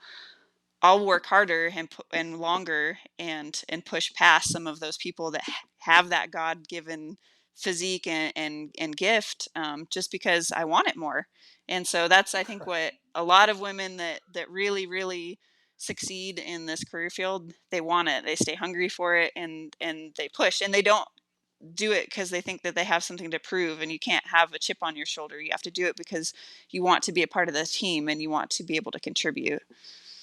work harder and longer and push past some of those people that have that God given physique and gift, just because I want it more. And so that's, I think, what a lot of women that really, really succeed in this career field, they want it. They stay hungry for it, and they push, and they don't do it because they think that they have something to prove. And you can't have a chip on your shoulder. You have to do it because you want to be a part of the team and you want to be able to contribute.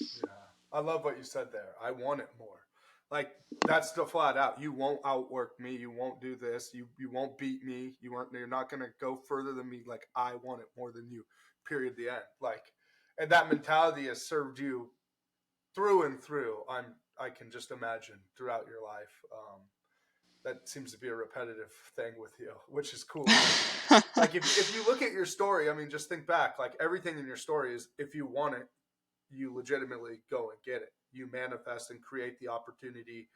Yeah, I love what you said there. I want it more. Like, that's the flat out. You won't outwork me. You won't do this. You won't beat me. You're not gonna go further than me. Like, I want it more than you. Period. The end. Like, and that mentality has served you through and through. I can just imagine throughout your life. That seems to be a repetitive thing with you, which is cool. Like, if you look at your story, I mean, just think back. Like, everything in your story is, if you want it, you legitimately go and get it. You manifest and create the opportunity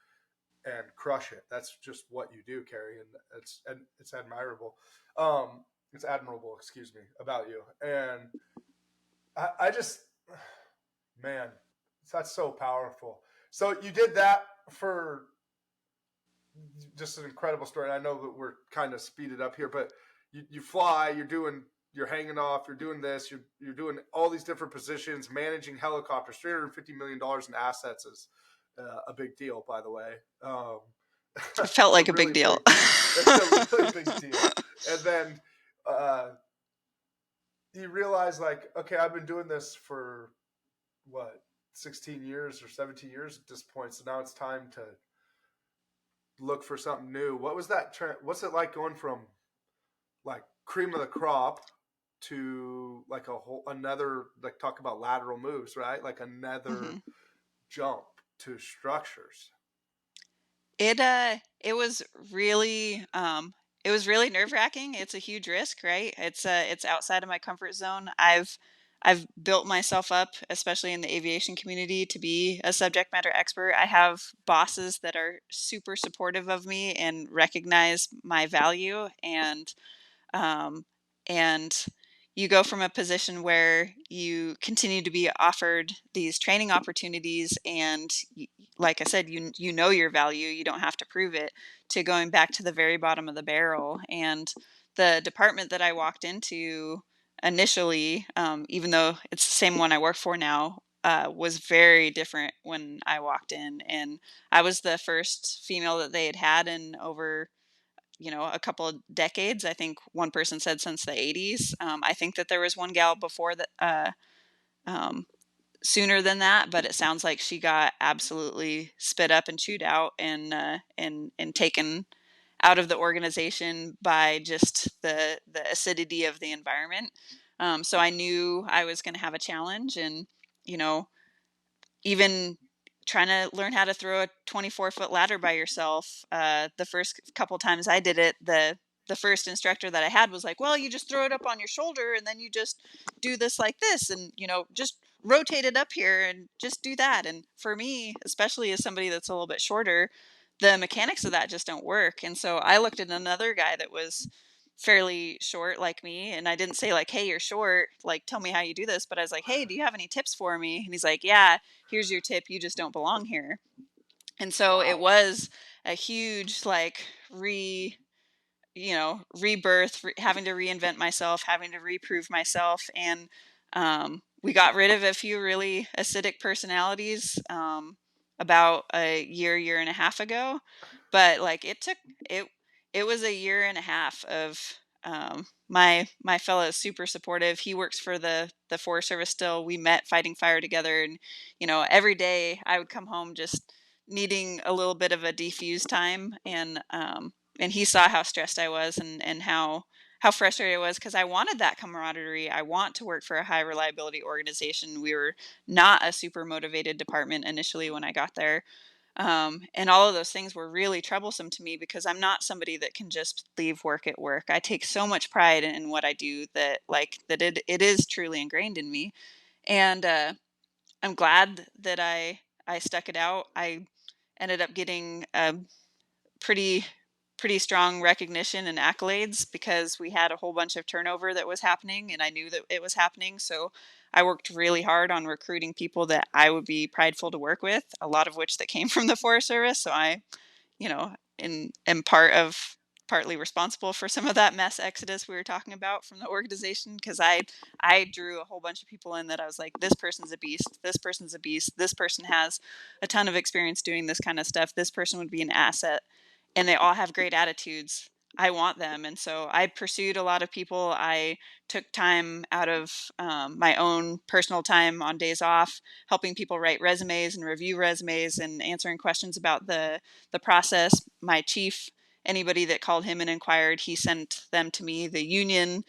and crush it. That's just what you do, Kari, and it's admirable. It's admirable, excuse me, about you. And I just, man, that's so powerful. So you did that for just an incredible story. And I know that we're kind of speeded up here, but you fly, you're hanging off, you're doing this, you're doing all these different positions, managing helicopters. $350 million in assets is a big deal, by the way. It felt It's a like a really big deal. it's a really big deal. And then you realize, like, okay, I've been doing this for what, 16 years or 17 years at this point. So now it's time to look for something new. What was that? What's it like going from, like, cream of the crop to, like, a whole another, like, talk about lateral moves, right? Like, another hmm jump to structures. it was really nerve wracking. It's a huge risk, right? It's outside of my comfort zone. I've built myself up, especially in the aviation community, to be a subject matter expert. I have bosses that are super supportive of me and recognize my value, um, and you go from a position where you continue to be offered these training opportunities, and like I said, you know your value, you don't have to prove it, to going back to the very bottom of the barrel. And the department that I walked into initially, even though it's the same one I work for now, was very different when I walked in. And I was the first female that they had in over, a couple of decades. I think one person said since the 80s. I think that there was one gal before that, um, sooner than that, but it sounds like she got absolutely spit up and chewed out and taken out of the organization by just the acidity of the environment. So I knew I was going to have a challenge, and you know even trying to learn how to throw a 24-foot ladder by yourself. The first couple times I did it, the first instructor that I had was like, well, you just throw it up on your shoulder and then you just do this like this and, just rotate it up here and just do that. And for me, especially as somebody that's a little bit shorter, the mechanics of that just don't work. And so I looked at another guy that was fairly short like me, and I didn't say like, hey, you're short, like tell me how you do this, but I was like, hey, do you have any tips for me? And he's like, yeah, here's your tip, you just don't belong here. And so it Wow. was a huge like rebirth, having to reinvent myself, having to reprove myself. And we got rid of a few really acidic personalities about a year and a half ago. But like it, it was a year and a half of my fellow is super supportive. He works for the Forest Service still. We met fighting fire together, and every day I would come home just needing a little bit of a defuse time, and he saw how stressed I was and how frustrated I was because I wanted that camaraderie. I want to work for a high reliability organization. We were not a super motivated department initially when I got there. And all of those things were really troublesome to me because I'm not somebody that can just leave work at work. I take so much pride in what I do that it is truly ingrained in me. And I'm glad that I stuck it out. I ended up getting pretty pretty strong recognition and accolades because we had a whole bunch of turnover that was happening, and I knew that it was happening. So I worked really hard on recruiting people that I would be prideful to work with, a lot of which that came from the Forest Service. So I, am partly responsible for some of that mass exodus we were talking about from the organization, because I drew a whole bunch of people in that I was like, this person's a beast, this person's a beast, this person has a ton of experience doing this kind of stuff, this person would be an asset, and they all have great attitudes. I want them. And so I pursued a lot of people. I took time out of my own personal time on days off, helping people write resumes and review resumes and answering questions about the process. My chief, anybody that called him and inquired, he sent them to me. The union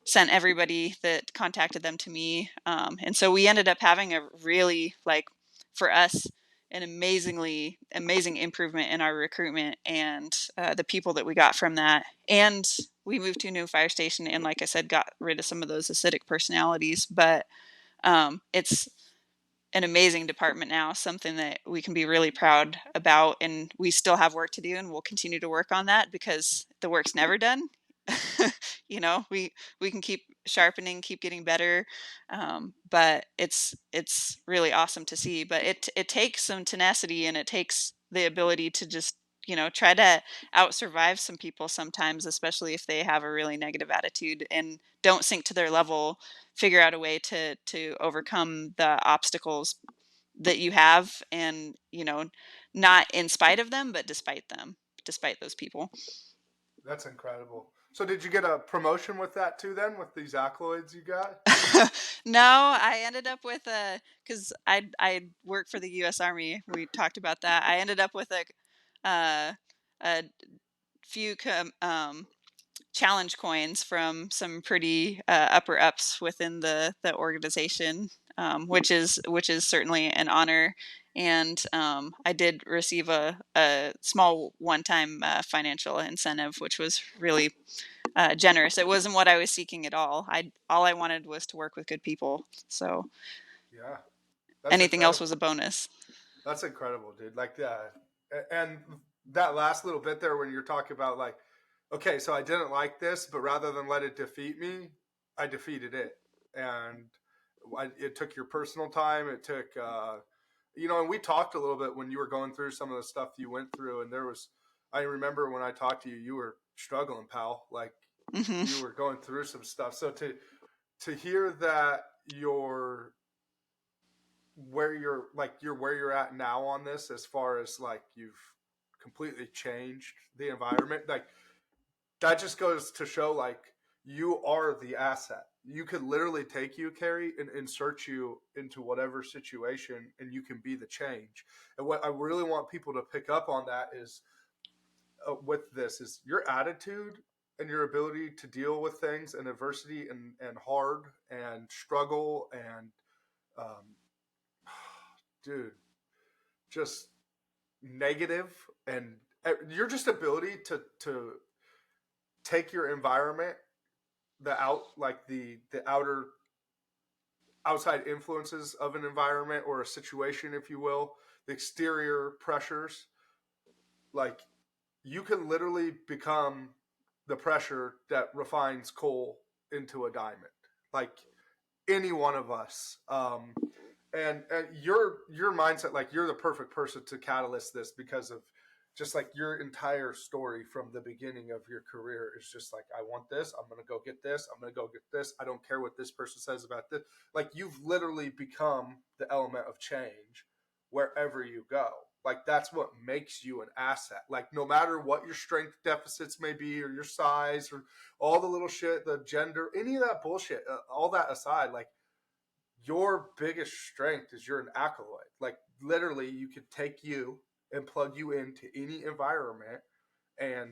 sent everybody that contacted them to me. And so we ended up having a really, like, for us, an amazing improvement in our recruitment and the people that we got from that. And we moved to a new fire station and, like I said, got rid of some of those acidic personalities. But it's an amazing department now, something that we can be really proud about. And we still have work to do, and we'll continue to work on that because the work's never done. We can keep sharpening, keep getting better, but it's really awesome to see. But it takes some tenacity, and it takes the ability to just try to out survive some people sometimes, especially if they have a really negative attitude and don't sink to their level. Figure out a way to overcome the obstacles that you have, and not in spite of them, but despite those people. That's incredible. So did you get a promotion with that too then, with these accolades you got? No, I ended up with because I work for the U.S. Army. We talked about that. I ended up with uh, a few challenge coins from some pretty upper ups within the organization, which is certainly an honor. And I did receive a small one-time financial incentive, which was really generous. It wasn't what I was seeking at all. All I wanted was to work with good people. So Yeah, that's anything else was incredible. a bonus. That's incredible, dude. Like that, and that last little bit there when you're talking about like, okay, so I didn't like this, but rather than let it defeat me, I defeated it, and it took your personal time. It took, and we talked a little bit when you were going through some of the stuff you went through, and there was, I remember when I talked to you, you were struggling, pal. Like Hmm. you were going through some stuff. So to hear that you're where you're at now on this, as far as like you've completely changed the environment, like that just goes to show like you are the asset. You could literally take you, Kari, and insert you into whatever situation, and you can be the change. And what I really want people to pick up on that is, with this, is your attitude and your ability to deal with things and adversity and hard and struggle and um, dude, just negative, and your just ability to take your environment, the outer outside influences of an environment or a situation, if you will, the exterior pressures, like you can literally become the pressure that refines coal into a diamond. Like any one of us. And your mindset, like you're the perfect person to catalyst this because of just like your entire story from the beginning of your career is just like, I want this, I'm gonna go get this, I'm gonna go get this, I don't care what this person says about this. Like you've literally become the element of change wherever you go. Like that's what makes you an asset. Like no matter what your strength deficits may be or your size or all the little shit, the gender, any of that bullshit, all that aside, like your biggest strength is you're an acolyte. Like literally, you could take you and plug you into any environment, and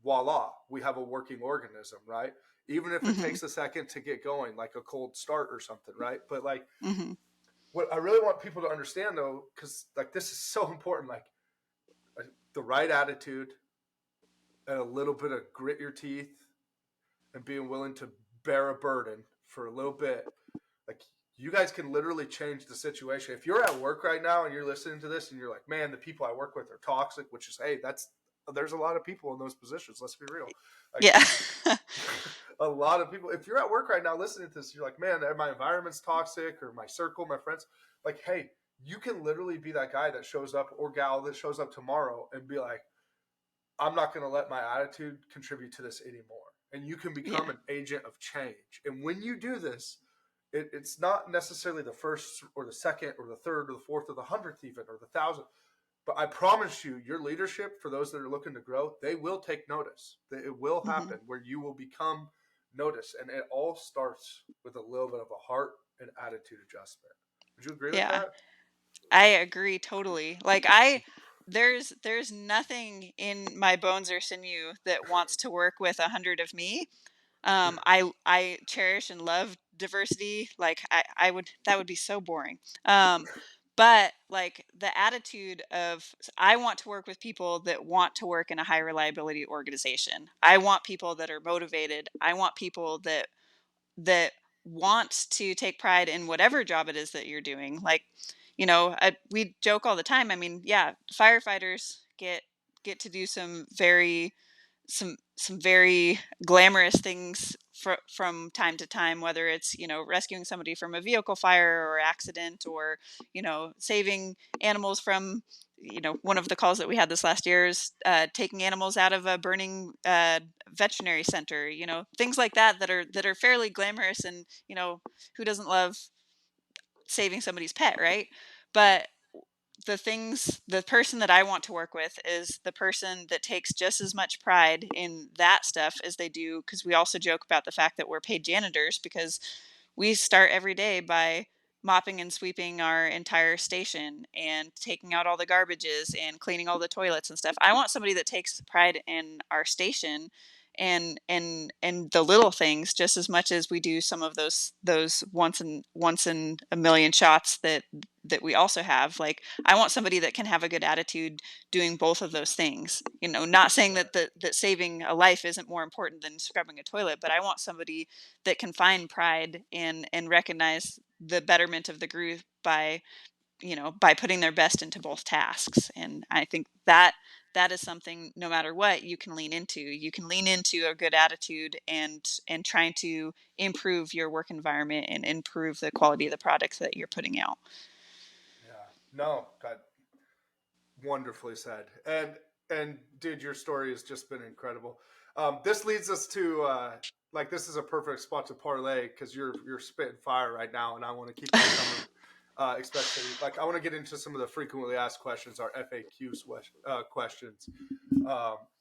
voila, we have a working organism, right? Even if it Mm-hmm. takes a second to get going, like a cold start or something, right? But like, Mm-hmm. what I really want people to understand though, because like this is so important, like the right attitude and a little bit of grit your teeth and being willing to bear a burden for a little bit, like you guys can literally change the situation. If you're at work right now and you're listening to this and you're like, man, the people I work with are toxic, which is, hey, there's a lot of people in those positions. Let's be real. Like Yeah. a lot of people, if you're at work right now listening to this, you're like, man, my environment's toxic or my circle, my friends, like, hey, you can literally be that guy that shows up or gal that shows up tomorrow and be like, I'm not going to let my attitude contribute to this anymore. And you can Yeah. become an agent of change. And when you do this, it's not necessarily the first or the second or the third or the fourth or the 100th even or the 1,000th. But I promise you, your leadership for those that are looking to grow, they will take notice. It will Mm-hmm. happen where you will become noticed. And it all starts with a little bit of a heart and attitude adjustment. Would you agree with Yeah. that? I agree totally. Like there's nothing in my bones or sinew that wants to work with 100 of me. I cherish and love diversity. Like I would that would be so boring. But like the attitude of I want to work with people that want to work in a high reliability organization. I want people that are motivated. I want people that want to take pride in whatever job it is that you're doing. Like, we joke all the time. I mean, yeah, firefighters get to do some very glamorous things from time to time, whether it's rescuing somebody from a vehicle fire or accident, or saving animals from one of the calls that we had this last year is taking animals out of a burning veterinary center, things like that are fairly glamorous, and who doesn't love saving somebody's pet, right? Mm, But the person that I want to work with is the person that takes just as much pride in that stuff as they do, because we also joke about the fact that we're paid janitors because we start every day by mopping and sweeping our entire station and taking out all the garbages and cleaning all the toilets and stuff. I want somebody that takes pride in our station and the little things just as much as we do some of those once in a million shots that we also have. Like, I want somebody that can have a good attitude doing both of those things. Not saying right. that saving a life isn't more important than scrubbing a toilet, but I want somebody that can find pride in and recognize the betterment of the group by putting their best into both tasks. And I think that is something, no matter what, you can lean into. You can lean into a good attitude and trying to improve your work environment and improve the quality of the products that you're putting out. Yeah. No, that wonderfully said. And dude, your story has just been incredible. This leads us to like this is a perfect spot to parlay because you're spitting fire right now, and I want to keep that coming. Especially like I want to get into some of the frequently asked questions, our FAQ questions,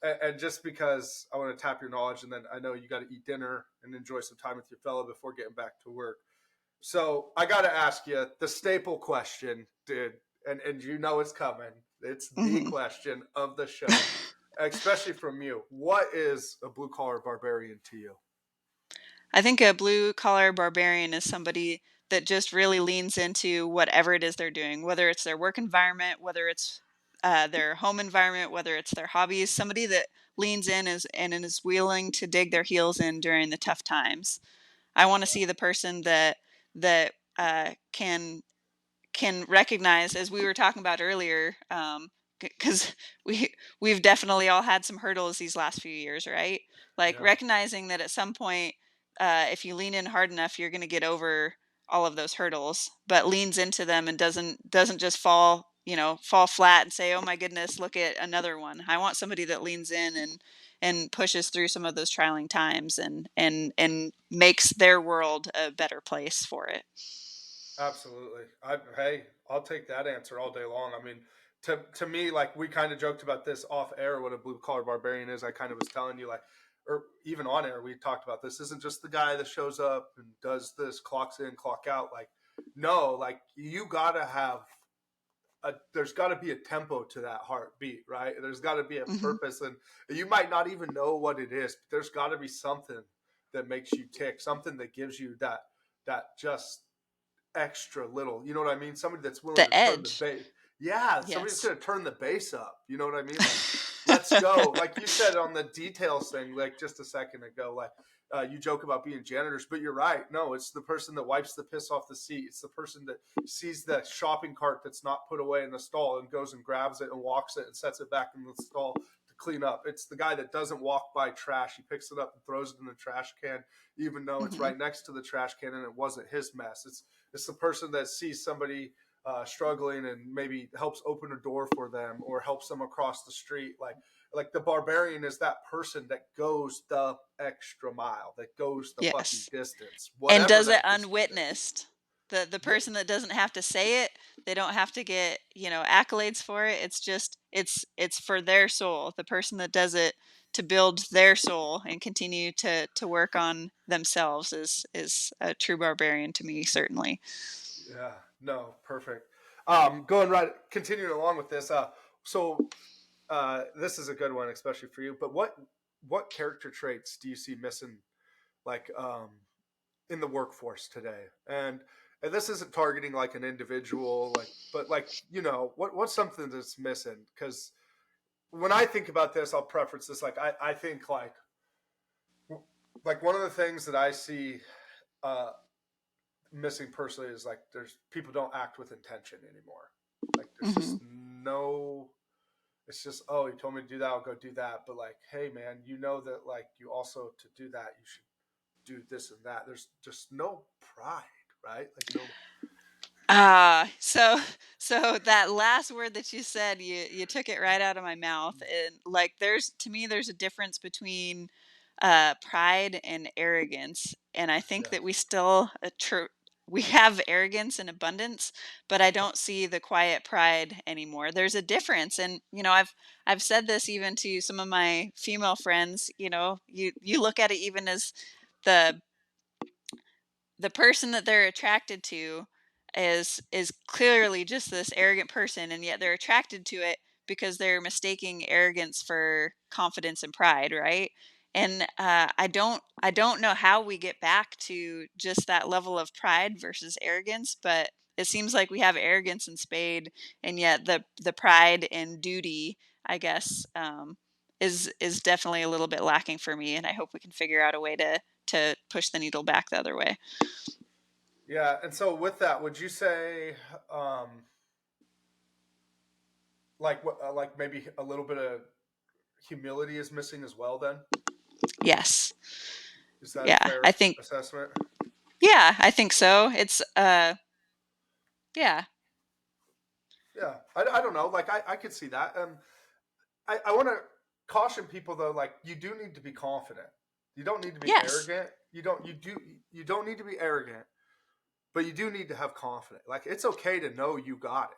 and just because I want to tap your knowledge, and then I know you got to eat dinner and enjoy some time with your fellow before getting back to work. So I got to ask you the staple question, dude, and you know it's coming. It's the Hmm. question of the show, especially from you. What is a blue collar barbarian to you? I think a blue collar barbarian is somebody that just really leans into whatever it is they're doing, whether it's their work environment, whether it's their home environment, whether it's their hobbies, somebody that leans in and is willing to dig their heels in during the tough times. I want to see the person that can recognize, as we were talking about earlier, because we've definitely all had some hurdles these last few years, right? Like Yeah, recognizing that at some point, if you lean in hard enough, you're going to get over all of those hurdles, but leans into them and doesn't just fall flat and say, "Oh my goodness, look at another one." I want somebody that leans in and pushes through some of those trying times and makes their world a better place for it. absolutely. Hey, I'll take that answer all day long. I mean, to me, like we kind of joked about this off air, what a blue collar barbarian is. I kind of was telling you, like, or even on air, we talked about this. Isn't just the guy that shows up and does this, clocks in, clock out. Like, no, like you gotta have there's got to be a tempo to that heartbeat, right? There's got to be a Hmm. purpose, and you might not even know what it is, but there's got to be something that makes you tick, something that gives you that just extra little. You know what I mean? Somebody that's willing The to turn the edge. bass. Yeah, somebody that's Yes. going to turn the bass up. You know what I mean? Like, let's go. Like you said on the details thing, like just a second ago, like you joke about being janitors, but you're right. No, it's the person that wipes the piss off the seat. It's the person that sees the shopping cart that's not put away in the stall and goes and grabs it and walks it and sets it back in the stall to clean up. It's the guy that doesn't walk by trash. He picks it up and throws it in the trash can, even though it's Hmm. right next to the trash can and it wasn't his mess. It's the person that sees somebody struggling and maybe helps open a door for them or helps them across the street. Like the barbarian is that person that goes the extra mile, that goes the fucking Yes. distance, And whatever does it that distance is. unwitnessed. The Yeah, person that doesn't have to say it, they don't have to get, accolades for it. It's just it's for their soul. The person that does it to build their soul and continue to work on themselves is a true barbarian to me, certainly. yeah, no, perfect. Going right, continuing along with this. So this is a good one, especially for you. But what character traits do you see missing, like in the workforce today? And this isn't targeting like an individual, like, but like what's something that's missing? Because when I think about this, I'll preference this. Like I think like one of the things that I see uh, missing personally is like there's people don't act with intention anymore. Like there's just Hmm. no. It's just, oh, he told me to do that, I'll go do that. But like, hey man, you know that like you also to do that you should do this and that. There's just no pride, right? Like no. So so that last word that you said, you took it right out of my mouth. And like there's to me there's a difference between pride and arrogance. And I think that we Yes. still we have arrogance and abundance, but I don't see the quiet pride anymore. There's a difference. And I've said this even to some of my female friends, you look at it even as the the person that they're attracted to is clearly just this arrogant person, and yet they're attracted to it because they're mistaking arrogance for confidence and pride, right? And I don't know how we get back to just that level of pride versus arrogance, but it seems like we have arrogance in spade, and yet the pride and duty, I guess, is definitely a little bit lacking for me, and I hope we can figure out a way to push the needle back the other way. Yeah, and so with that, would you say, um, like what, like maybe a little bit of humility is missing as well? Then Yes. is that a Yeah. fair I think assessment? yeah, I think so. It's yeah. Yeah, I don't know. Like I could see that. I want to caution people though. Like you do need to be confident. You don't need to be Yes. arrogant. You don't need to be arrogant, but you do need to have confidence. Like it's okay to know you got it,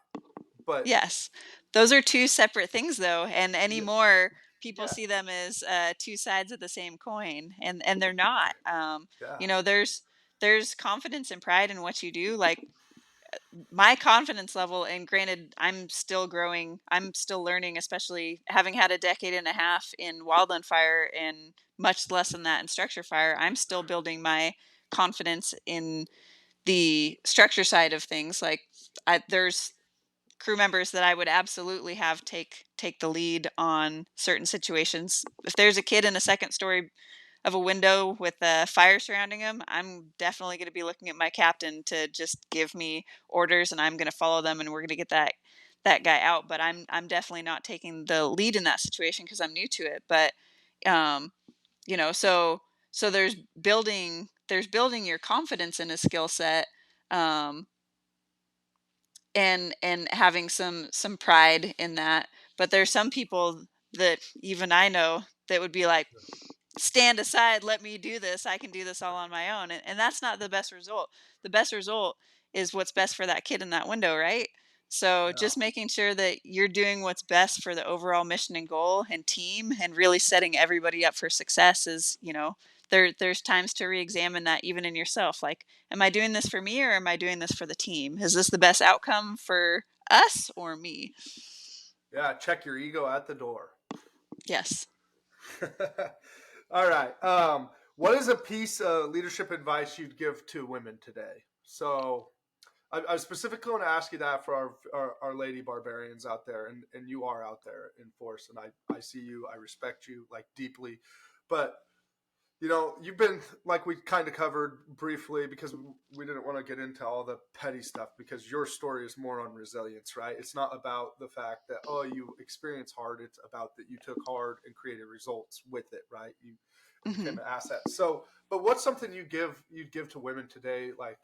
but Yes. Those are two separate things though, and yeah, anymore people yeah, see them as two sides of the same coin, and they're not. yeah, There's confidence and pride in what you do. Like my confidence level, and granted I'm still growing, I'm still learning, especially having had a decade and a half in wildland fire and much less than that in structure fire. I'm still building my confidence in the structure side of things. Like there's crew members that I would absolutely have take the lead on certain situations. If there's a kid in a second story of a window with a fire surrounding him, I'm definitely going to be looking at my captain to just give me orders, and I'm going to follow them, and we're going to get that guy out. But I'm definitely not taking the lead in that situation because I'm new to it. But um, so there's building your confidence in a skill set, um, and having some pride in that. But there's some people that even I know that would be like, stand aside, let me do this, I can do this all on my own, and that's not the best result. The best result is what's best for that kid in that window, right? So Yeah. just making sure that you're doing what's best for the overall mission and goal and team, and really setting everybody up for success is, there's times to re-examine that even in yourself. Like, am I doing this for me, or am I doing this for the team? Is this the best outcome for us or me? Yeah. Check your ego at the door. Yes. All right. What is a piece of leadership advice you'd give to women today? So I specifically want to ask you that for our lady barbarians out there, and you are out there in force, and I see you, I respect you like deeply, but you've been, like we kind of covered briefly, because we didn't want to get into all the petty stuff, because your story is more on resilience, right? It's not about the fact that, oh, you experience hard. It's about that you took hard and created results with it, right? You became Hmm. an asset. So, but what's something you'd give to women today? Like,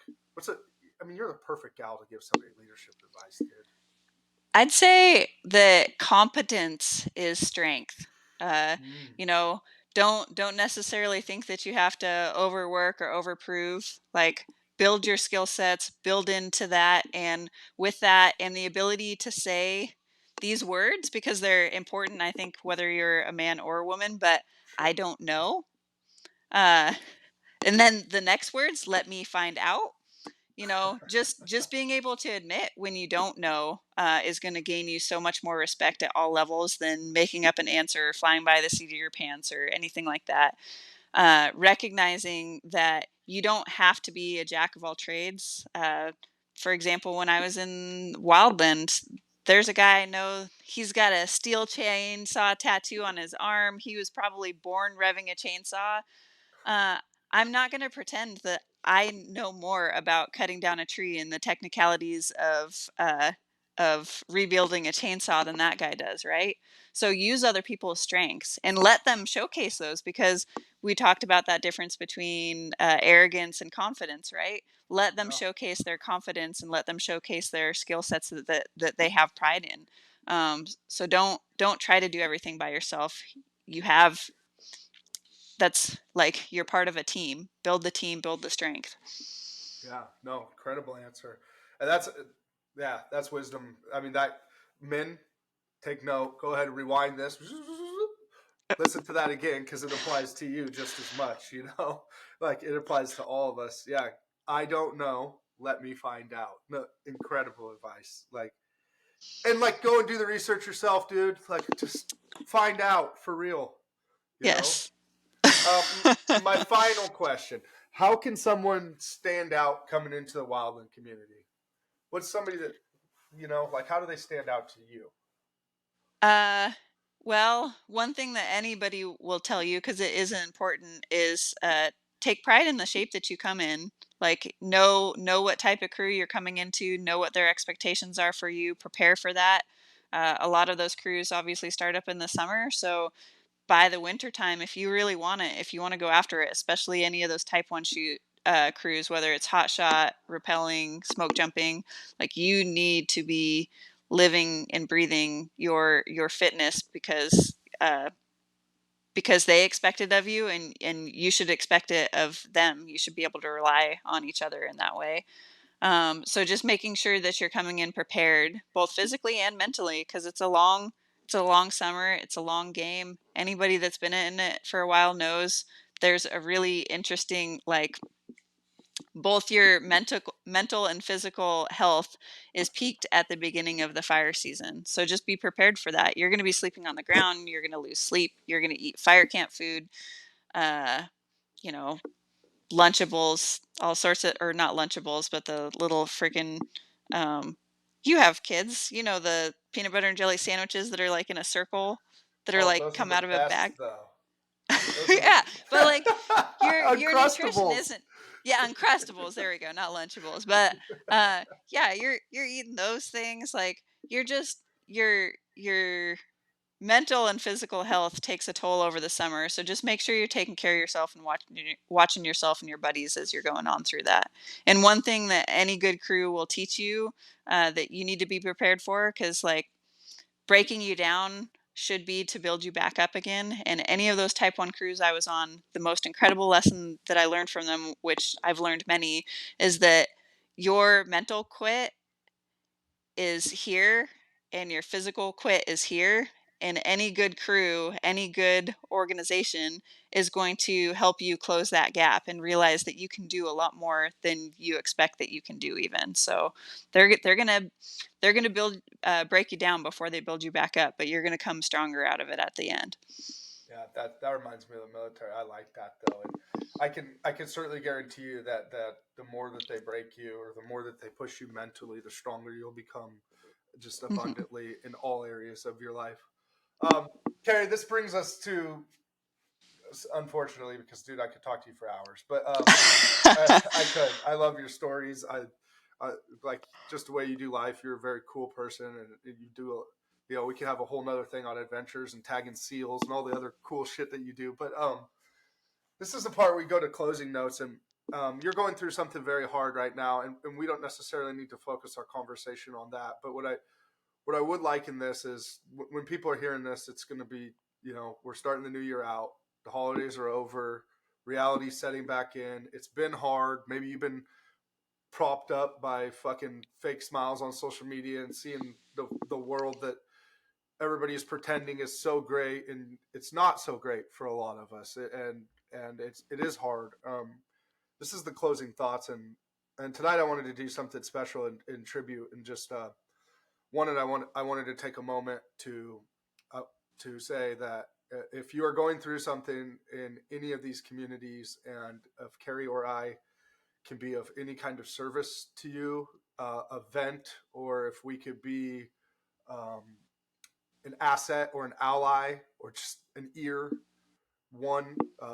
I mean, you're the perfect gal to give somebody leadership advice, dude. I'd say that competence is strength. Uh, Mm, you know, don't necessarily think that you have to overwork or overprove. Like, build your skill sets, build into that, and with that, and the ability to say these words, because they're important. I think whether you're a man or a woman, but I sure. don't know. Uh, and then the next words, let me find out. Just being able to admit when you don't know is going to gain you so much more respect at all levels than making up an answer or flying by the seat of your pants or anything like that. Recognizing that you don't have to be a jack of all trades. For example, when I was in wildland, there's a guy I know, he's got a steel chainsaw tattoo on his arm. He was probably born revving a chainsaw. uh, I'm not going to pretend that I know more about cutting down a tree and the technicalities of rebuilding a chainsaw than that guy does, right? So use other people's strengths and let them showcase those, because we talked about that difference between arrogance and confidence, right? Let them Yeah. showcase their confidence and let them showcase their skill sets that they have pride in. So don't try to do everything by yourself. You have That's like, you're part of a team. Build the team, build the strength. Yeah. No, incredible answer. And yeah, that's wisdom. I mean, that men, take note. Go ahead and rewind this. Listen to that again, because it applies to you just as much. Like it applies to all of us. Yeah. I don't know. Let me find out. No, incredible advice. Like, and like, go and do the research yourself, dude. Like, just find out for real. You know. Yes. My final question: how can someone stand out coming into the wildland community? What's somebody that like? How do they stand out to you? uh well, one thing that anybody will tell you, because it is important, is take pride in the shape that you come in. Like, know what type of crew you're coming into, know what their expectations are for you, prepare for that. A lot of those crews obviously start up in the summer, so by the winter time, if you really want it, if you want to go after it, especially any of those type 1 shoot crews, whether it's hot shot, rappelling, smoke jumping, like, you need to be living and breathing your fitness, because they expect it of you, and you should expect it of them. You should be able to rely on each other in that way. So just making sure that you're coming in prepared, both physically and mentally, because it's a long summer, it's a long game. Anybody that's been in it for a while knows there's a really interesting, like, both your mental and physical health is peaked at the beginning of the fire season. So just be prepared for that. You're going to be sleeping on the ground. You're going to lose sleep. You're going to eat fire camp food. Uh, you know, Lunchables, all sorts of, or not Lunchables, but the little freaking, um, you have kids, you know, the peanut butter and jelly sandwiches that are like in a circle that are Oh, like those are come the out of a best bag. though. Those are the Yeah, but like your nutrition Uncrustables. isn't, yeah, Uncrustables, there we go, not Lunchables. But yeah, you're eating those things, like you're just your mental and physical health takes a toll over the summer. So just make sure you're taking care of yourself and watching yourself and your buddies as you're going on through that. And one thing that any good crew will teach you, that you need to be prepared for, because like breaking you down should be to build you back up again. And any of those type 1 crews I was on, the most incredible lesson that I learned from them, which I've learned many, is that your mental quit is here and your physical quit is here. And any good crew, any good organization is going to help you close that gap and realize that you can do a lot more than you expect that you can do even. So they're gonna build break you down before they build you back up, but you're gonna come stronger out of it at the end. Yeah, that reminds me of the military. I like that though, and I can certainly guarantee you that the more that they break you, or the more that they push you mentally, the stronger you'll become, just Mhm. abundantly in all areas of your life. Kari, this brings us to, unfortunately, because dude, I could talk to you for hours, but I could. I love your stories. I like just the way you do life. You're a very cool person, and you do. We could have a whole nother thing on adventures and tagging seals and all the other cool shit that you do. But this is the part where we go to closing notes, and you're going through something very hard right now, and we don't necessarily need to focus our conversation on that. But what I would like in this is when people are hearing this, it's going to be, we're starting the new year out. The holidays are over. Reality setting back in. It's been hard. Maybe you've been propped up by fucking fake smiles on social media and seeing the world that everybody is pretending is so great, and it's not so great for a lot of us. And it is hard. This is the closing thoughts, and tonight I wanted to do something special in tribute, and just I wanted to take a moment uh, to say that if you are going through something in any of these communities, and if Kari or I can be of any kind of service to you, a vent, or if we could be um, an asset or an ally or just an ear,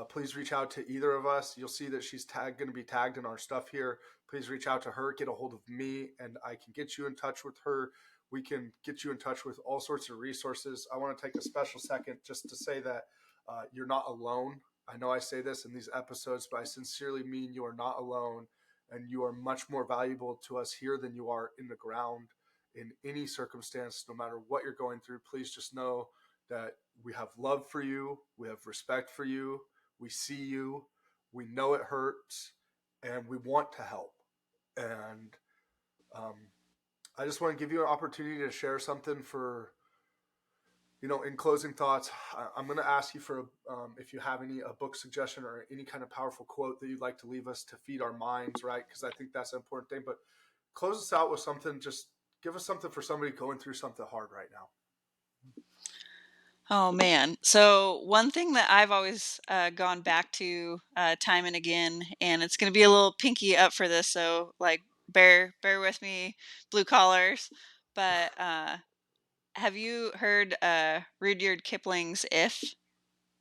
please reach out to either of us. You'll see that she's going to be tagged in our stuff here. Please reach out to her, get a hold of me, and I can get you in touch with her. We can get you in touch with all sorts of resources. I want to take a special second just to say that you're not alone. I know I say this in these episodes, but I sincerely mean you are not alone, and you are much more valuable to us here than you are in the ground. In any circumstance, no matter what you're going through, please just know that we have love for you, we have respect for you, we see you, we know it hurts, and we want to help. And um, I just want to give you an opportunity to share something for, in closing thoughts. I'm going to ask you for, if you have a book suggestion or any kind of powerful quote that you'd like to leave us to feed our minds, right? Because I think that's an important thing. But close us out with something. Just give us something for somebody going through something hard right now. Oh man. So one thing that I've always gone back to time and again, and it's going to be a little pinky up for this, so like bear with me, blue collars. But have you heard Rudyard Kipling's "If"?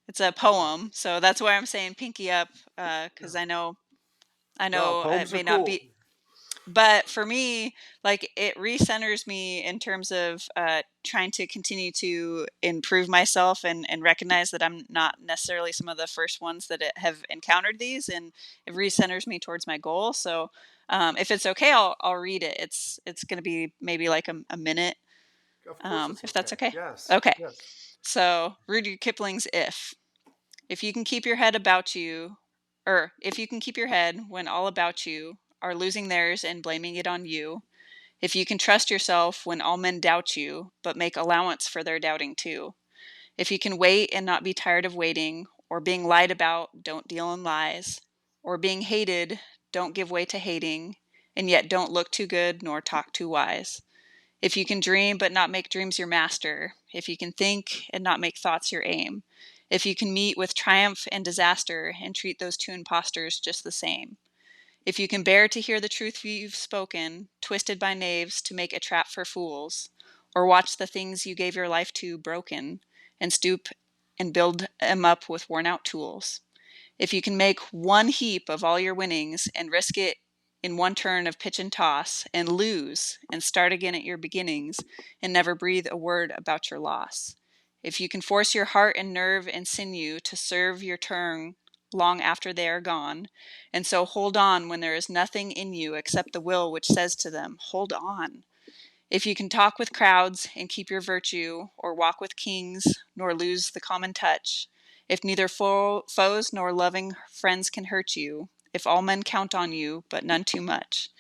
It's a Uh-uh. poem, so that's why I'm saying pinky up, because No, no, I know it poems are may not cool. be, but for me, like it recenters me in terms of trying to continue to improve myself and recognize that I'm not necessarily some of the first ones that have encountered these, and it recenters me towards my goal. So if it's okay, I'll read it. It's going to be maybe like a minute, Of course it's if that's okay. okay. Yes, Okay. yes. So Rudyard Kipling's If you can keep your head about you, or if you can keep your head when all about you are losing theirs and blaming it on you, if you can trust yourself when all men doubt you, but make allowance for their doubting too, if you can wait and not be tired of waiting, or being lied about, don't deal in lies, or being hated, don't give way to hating, and yet don't look too good nor talk too wise. If you can dream but not make dreams your master, if you can think and not make thoughts your aim, if you can meet with triumph and disaster and treat those two impostors just the same, If you can bear to hear the truth you've spoken, twisted by knaves to make a trap for fools, or watch the things you gave your life to broken, and stoop and build 'em up with worn out tools. If you can make one heap of all your winnings and risk it in one turn of pitch and toss, and lose and start again at your beginnings, and never breathe a word about your loss. If you can force your heart and nerve and sinew to serve your turn long after they are gone, and so hold on when there is nothing in you except the will which says to them, hold on. If you can talk with crowds and keep your virtue, or walk with kings, nor lose the common touch, if neither foes nor loving friends can hurt you, if all men count on you, but none too much,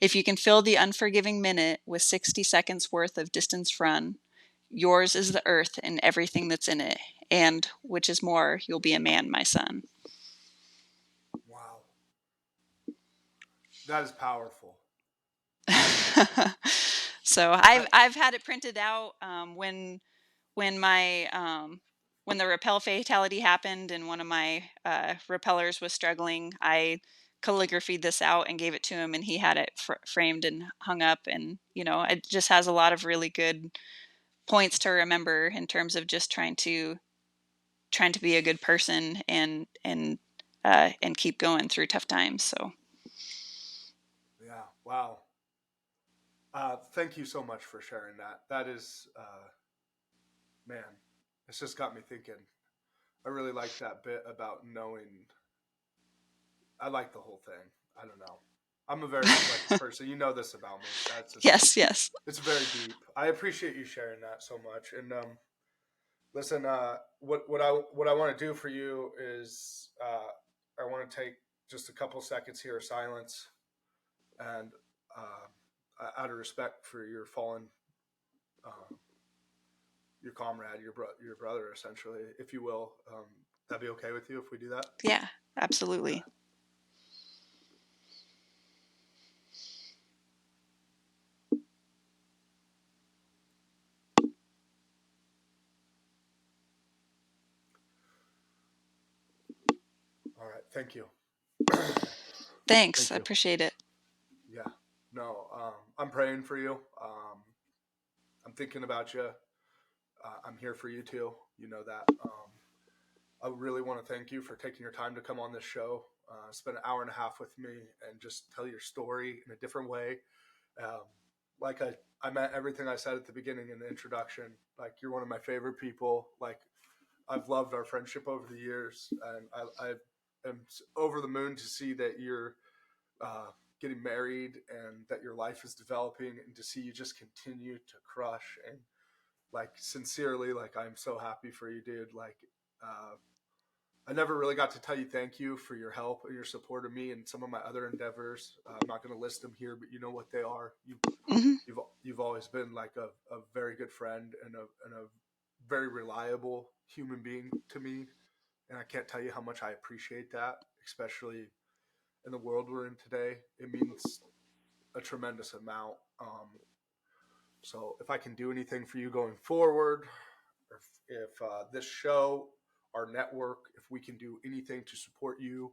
if you can fill the unforgiving minute with 60 seconds worth of distance run, yours is the earth and everything that's in it, and, which is more, you'll be a man, my son. Wow. That is powerful. So I've had it printed out when my when the rappel fatality happened and one of my repellers was struggling. I calligraphied this out and gave it to him, and he had it framed and hung up. And it just has a lot of really good points to remember in terms of just trying to be a good person and keep going through tough times. So Yeah. Wow. Thank you so much for sharing that. That is, man, it's just got me thinking. I really like that bit about knowing. I like the whole thing. I don't know. I'm a very reflective person. You know this about me. That's just, yes. it's very deep. I appreciate you sharing that so much. And listen, what I want to do for you is I want to take just a couple seconds here of silence, and out of respect for your fallen, uh, your comrade, your brother, essentially, if you will. That'd be okay with you if we do that? Yeah, absolutely. Okay. All right. Thank you. Thanks. Thank I you. appreciate it. Yeah. No, I'm praying for you. I'm thinking about you. I'm here for you too. You know that. I really want to thank you for taking your time to come on this show, spend an hour and a half with me, and just tell your story in a different way. Um, like I meant everything I said at the beginning in the introduction. Like, you're one of my favorite people. Like, I've loved our friendship over the years, and I am over the moon to see that you're uh, getting married and that your life is developing, and to see you just continue to crush. And like, sincerely, like, I'm so happy for you, dude. Like, uh, I never really got to tell you thank you for your help and your support of me and some of my other endeavors. I'm not going to list them here, but you know what they are. Hmm. You've always been like a very good friend and a very reliable human being to me, and I can't tell you how much I appreciate that, especially in the world we're in today. It means a tremendous amount. So if I can do anything for you going forward, or if this show, our network, if we can do anything to support you,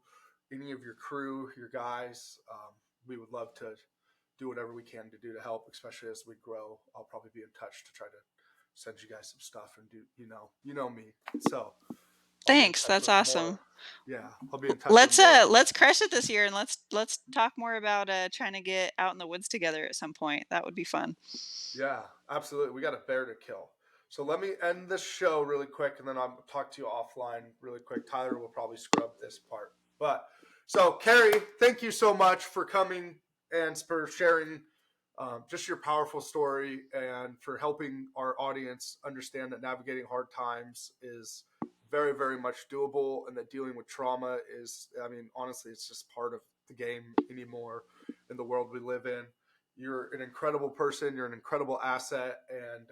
any of your crew, your guys, we would love to do whatever we can to do to help, especially as we grow. I'll probably be in touch to try to send you guys some stuff and do, you know me. So I'll be in Thanks. touch That's with awesome. more. Yeah, I'll be in touch with more. Let's crush it this year, and let's talk more about trying to get out in the woods together at some point. That would be fun. Yeah, absolutely. We got a bear to kill. So let me end this show really quick, and then I'll talk to you offline really quick. Tyler will probably scrub this part. But so, Kari, thank you so much for coming and for sharing just your powerful story, and for helping our audience understand that navigating hard times is very, very much doable, and that dealing with trauma is, I mean, honestly, it's just part of the game anymore in the world we live in. You're an incredible person. You're an incredible asset, and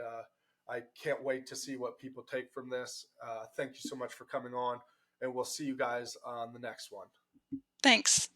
I can't wait to see what people take from this. Thank you so much for coming on, and we'll see you guys on the next one. Thanks.